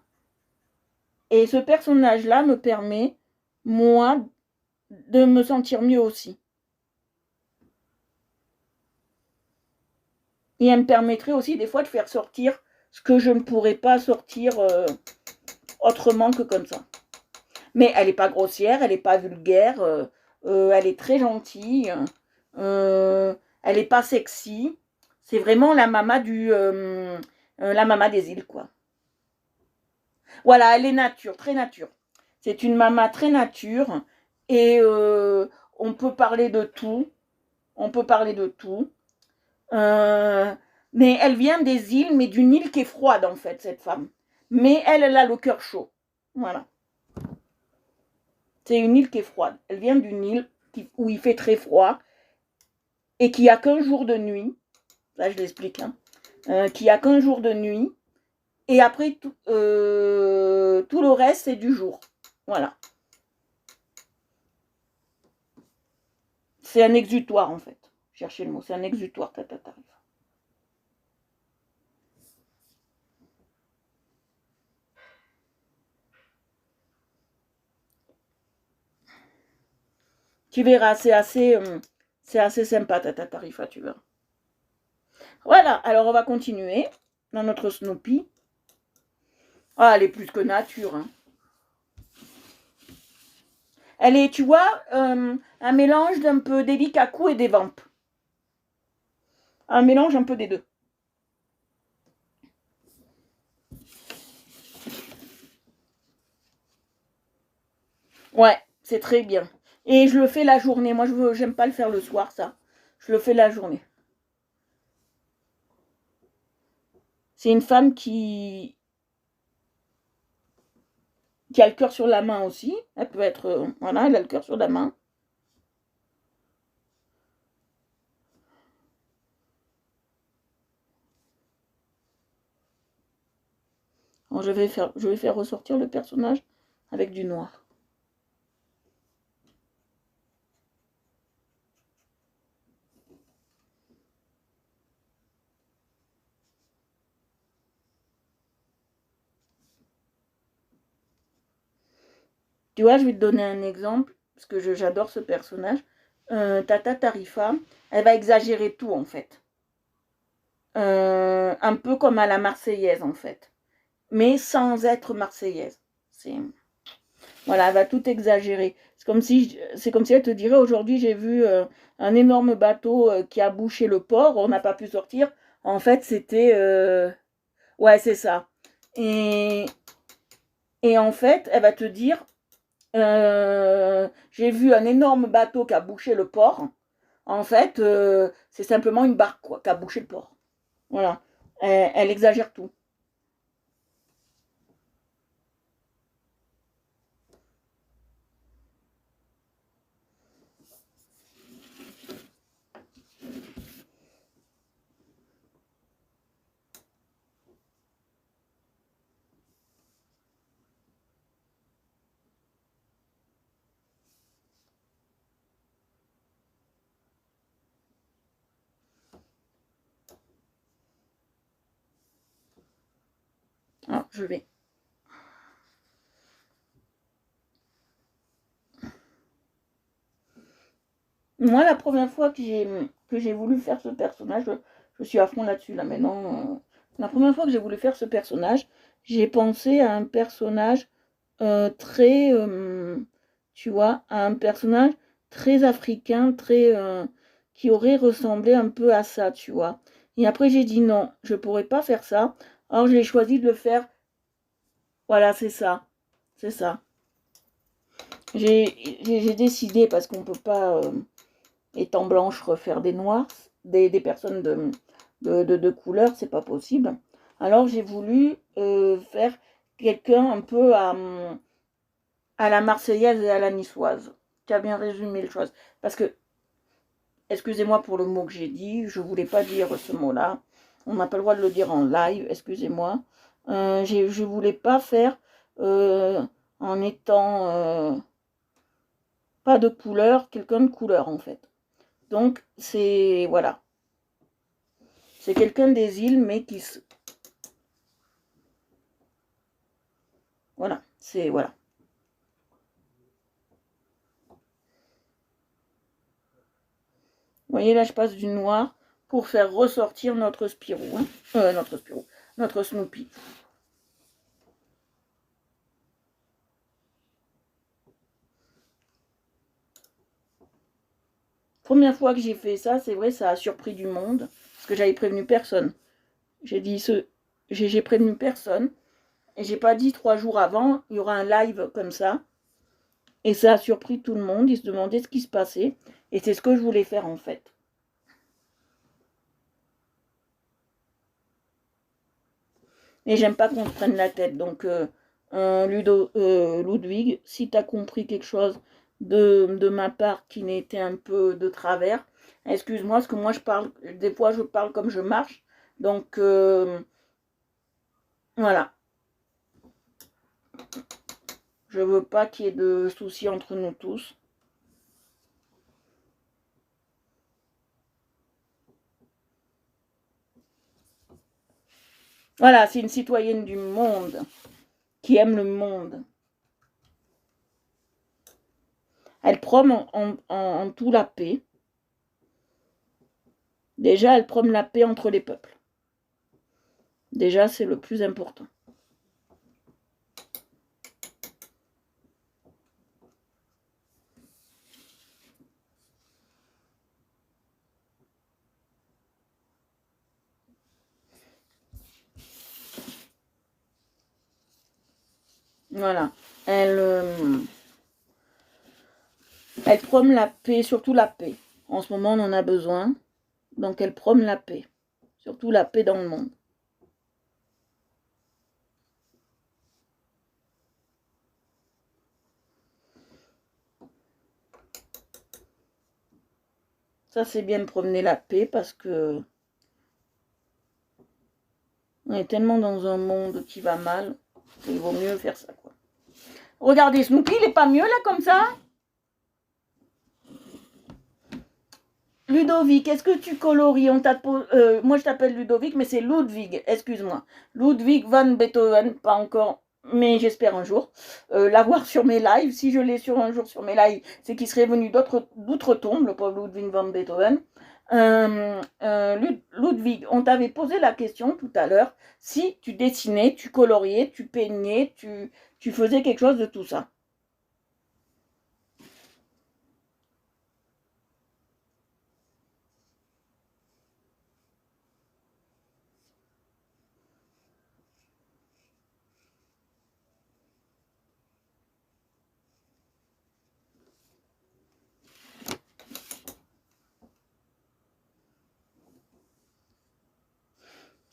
Et ce personnage-là me permet, moi, de me sentir mieux aussi. Et elle me permettrait aussi des fois de faire sortir ce que je ne pourrais pas sortir autrement que comme ça. Mais elle n'est pas grossière, elle n'est pas vulgaire, elle est très gentille, elle n'est pas sexy. C'est vraiment la maman la maman des îles, quoi. Voilà, elle est nature, très nature. C'est une maman très nature et on peut parler de tout. On peut parler de tout. Mais elle vient des îles, mais d'une île qui est froide en fait, cette femme. Mais elle a le cœur chaud. Voilà. C'est une île qui est froide. Elle vient d'une île où il fait très froid et qui a qu'un jour de nuit. Là, je l'explique. Hein. Qui a qu'un jour de nuit. Et après, tout le reste, c'est du jour. Voilà. C'est un exutoire, en fait. Cherchez le mot. C'est un exutoire, Tata. Tu verras, c'est assez sympa, Tata Tarifa, tu verras. Voilà, alors on va continuer dans notre Snoopy. Ah, elle est plus que nature. Hein. Elle est, tu vois, un mélange d'un peu d'Elikaku et des vampes. Un mélange un peu des deux. Ouais, c'est très bien. Et je le fais la journée. Moi, j'aime pas le faire le soir, ça. Je le fais la journée. C'est une femme qui a le cœur sur la main aussi. Elle peut être... voilà, elle a le cœur sur la main. Alors, je vais faire ressortir le personnage avec du noir. Tu vois, je vais te donner un exemple, parce que j'adore ce personnage. Tata Tarifa, elle va exagérer tout, en fait. Un peu comme à la Marseillaise, en fait. Mais sans être Marseillaise. Voilà, elle va tout exagérer. C'est comme si elle te dirait, aujourd'hui, j'ai vu un énorme bateau qui a bouché le port, on n'a pas pu sortir. En fait, c'était... ouais, c'est ça. Et en fait, elle va te dire, j'ai vu un énorme bateau qui a bouché le port. En fait, c'est simplement une barque quoi, qui a bouché le port. Voilà. Elle exagère tout. Alors, je vais. Moi, la première fois que j'ai voulu faire ce personnage, je suis à fond là-dessus, là, maintenant. La première fois que j'ai voulu faire ce personnage, j'ai pensé à un personnage très, tu vois, à un personnage très africain, très, qui aurait ressemblé un peu à ça, tu vois. Et après, j'ai dit non, je pourrais pas faire ça. Alors, j'ai choisi de le faire. Voilà, c'est ça. C'est ça. J'ai décidé, parce qu'on peut pas, étant blanche, refaire des noirs, des personnes de couleur, c'est pas possible. Alors, j'ai voulu faire quelqu'un un peu à la marseillaise et à la niçoise, qui a bien résumé les choses. Parce que, excusez-moi pour le mot que j'ai dit, je voulais pas dire ce mot-là. On n'a pas le droit de le dire en live, excusez-moi. Je voulais pas faire en étant pas de couleur, quelqu'un de couleur en fait. Donc, c'est... Voilà. C'est quelqu'un des îles, mais qui... Voilà. C'est... Voilà. Vous voyez, là, je passe du noir pour faire ressortir notre Spirou. Hein. Notre Spirou. Notre Snoopy. Première fois que j'ai fait ça, c'est vrai, ça a surpris du monde. Parce que j'avais prévenu personne. J'ai prévenu personne. Et j'ai pas dit 3 jours avant, il y aura un live comme ça. Et ça a surpris tout le monde. Ils se demandaient ce qui se passait. Et c'est ce que je voulais faire en fait. Et j'aime pas qu'on se prenne la tête. Donc, Ludwig, si tu as compris quelque chose de ma part qui n'était un peu de travers, excuse-moi, parce que moi je parle, des fois je parle comme je marche. Donc, voilà. Je veux pas qu'il y ait de soucis entre nous tous. Voilà, c'est une citoyenne du monde qui aime le monde. Elle prône en tout la paix. Déjà, elle prône la paix entre les peuples. Déjà, c'est le plus important. Voilà. Elle prône la paix, surtout la paix. En ce moment, on en a besoin. Donc, elle prône la paix. Surtout la paix dans le monde. Ça, c'est bien de promener la paix parce que on est tellement dans un monde qui va mal qu'il vaut mieux faire ça, quoi. Regardez, Snoopy, il est pas mieux là comme ça? Ludovic, est-ce que tu colories? Moi, je t'appelle Ludovic, mais c'est Ludwig, excuse-moi. Ludwig van Beethoven, pas encore, mais j'espère un jour l'avoir sur mes lives. Si je l'ai un jour sur mes lives, c'est qu'il serait venu d'outre-tombe, le pauvre Ludwig van Beethoven. Ludwig, on t'avait posé la question tout à l'heure, si tu dessinais, tu coloriais, tu peignais, tu faisais quelque chose de tout ça.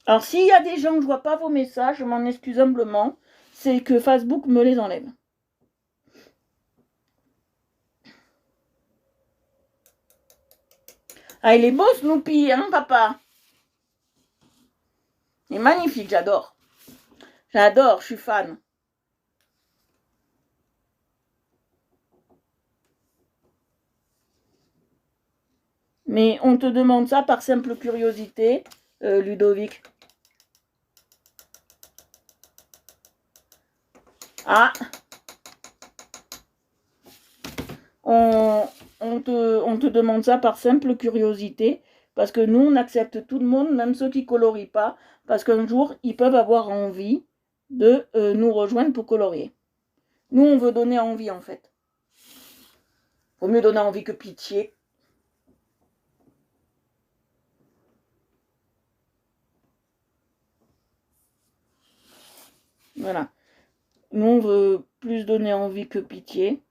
Alors, s'il y a des gens que je ne vois pas vos messages, je m'en excuse humblement, c'est que Facebook me les enlève. Ah, il est beau Snoopy, hein, papa? Il est magnifique, j'adore. J'adore, je suis fan. Mais on te demande ça par simple curiosité, Ludovic. Ah, on te demande ça par simple curiosité, parce que nous, on accepte tout le monde, même ceux qui colorient pas, parce qu'un jour, ils peuvent avoir envie de nous rejoindre pour colorier. Nous, on veut donner envie, en fait. Vaut mieux donner envie que pitié. Voilà. Nous, on veut plus donner envie que pitié.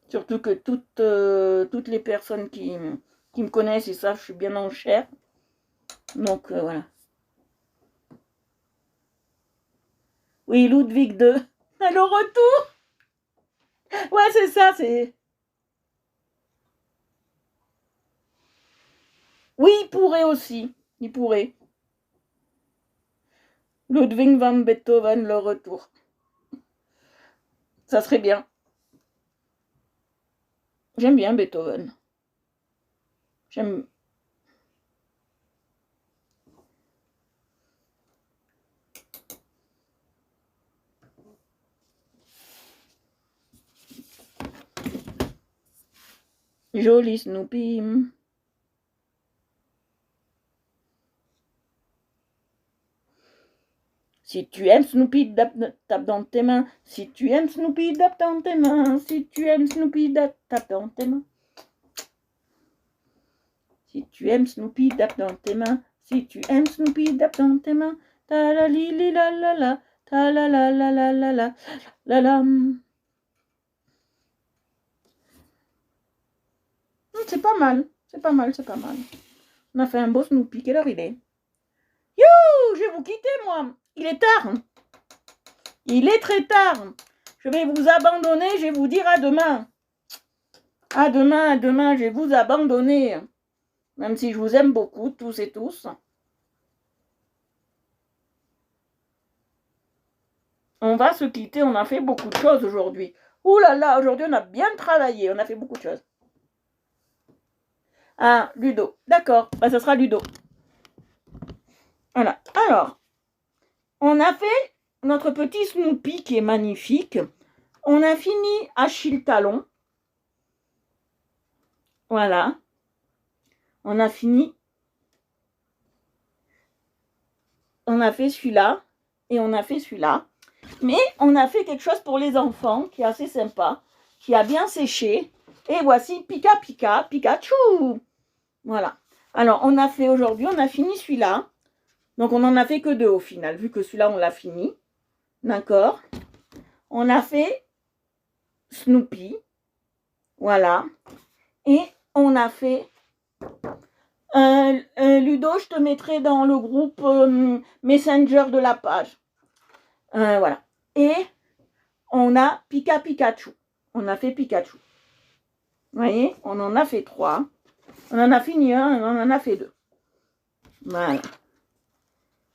Surtout que toutes les personnes qui me connaissent, ils savent que je suis bien en chair. Donc, voilà. Oui, Ludwig II. Le retour. Ouais, c'est ça, c'est... Oui, il pourrait aussi. Il pourrait. Ludwig van Beethoven, le retour. Ça serait bien. J'aime bien Beethoven. J'aime... Joli Snoopy. Si tu aimes Snoopy, tape dans tes mains. Si tu aimes Snoopy, tape dans tes mains. Si tu aimes Snoopy, tape dans tes mains. Si tu aimes Snoopy, tape dans tes mains. Si tu aimes Snoopy, tape dans tes mains. Ta la li li la la la. Ta la la la la la la la la. C'est pas mal, c'est pas mal, c'est pas mal. On a fait un beau Snoopy. Quelle heure il est? You, je vais vous quitter, moi. Il est tard. Il est très tard. Je vais vous abandonner, je vais vous dire à demain. À demain, je vais vous abandonner. Même si je vous aime beaucoup, tous et tous. On va se quitter, on a fait beaucoup de choses aujourd'hui. Ouh là là, aujourd'hui on a bien travaillé, on a fait beaucoup de choses. Ah, Ludo. D'accord, bah, ça sera Ludo. Voilà. Alors, on a fait notre petit Snoopy qui est magnifique. On a fini Achille Talon. Voilà. On a fini. On a fait celui-là. Et on a fait celui-là. Mais on a fait quelque chose pour les enfants qui est assez sympa. Qui a bien séché. Et voici Pika Pika, Pikachu. Voilà. Alors, on a fait aujourd'hui, on a fini celui-là. Donc, on n'en a fait que 2 au final, vu que celui-là, on l'a fini. D'accord. On a fait Snoopy. Voilà. Et on a fait... Ludo, je te mettrai dans le groupe Messenger de la page. Voilà. Et on a Pika Pikachu. On a fait Pikachu. Vous voyez, on en a fait 3. On en a fini un, on en a fait 2. Voilà.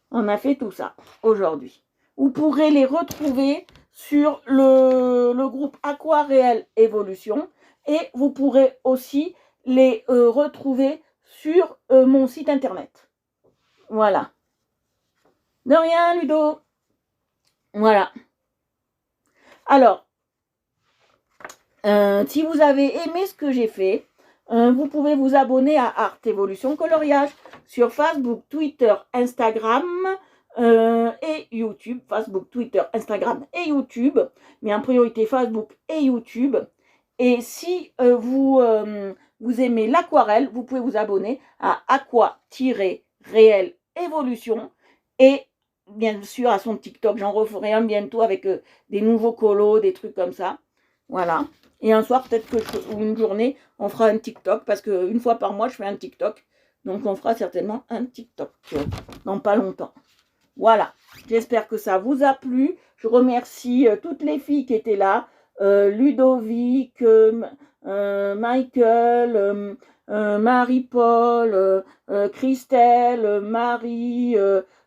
On a fait tout ça aujourd'hui. Vous pourrez les retrouver sur le groupe Aquaréel Évolution. Et vous pourrez aussi les retrouver sur mon site internet. Voilà. De rien, Ludo. Voilà. Alors, si vous avez aimé ce que j'ai fait, vous pouvez vous abonner à Art Évolution Coloriage sur Facebook, Twitter, Instagram et YouTube. Facebook, Twitter, Instagram et YouTube. Mais en priorité Facebook et YouTube. Et si vous aimez l'aquarelle, vous pouvez vous abonner à Aqua-Réel Évolution. Et bien sûr à son TikTok. J'en referai un bientôt avec des nouveaux colos, des trucs comme ça. Voilà. Et un soir, peut-être que ou une journée, on fera un TikTok. Parce qu'une fois par mois, je fais un TikTok. Donc, on fera certainement un TikTok dans pas longtemps. Voilà. J'espère que ça vous a plu. Je remercie toutes les filles qui étaient là. Ludovic, Michael, Marie-Paul, Christelle, Marie,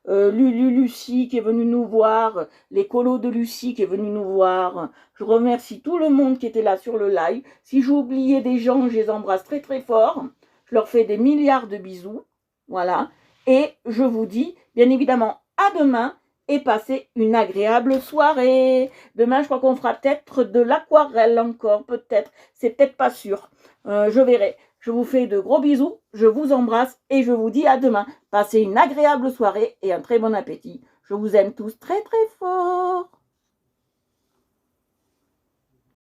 Lucie qui est venue nous voir, les colos de Lucie qui est venue nous voir. Je remercie tout le monde qui était là sur le live. Si j'ai oublié des gens, je les embrasse très très fort. Je leur fais des milliards de bisous. Voilà. Et je vous dis, bien évidemment, à demain et passez une agréable soirée. Demain, je crois qu'on fera peut-être de l'aquarelle encore, peut-être. C'est peut-être pas sûr. Je verrai. Je vous fais de gros bisous, je vous embrasse et je vous dis à demain. Passez une agréable soirée et un très bon appétit. Je vous aime tous très très fort.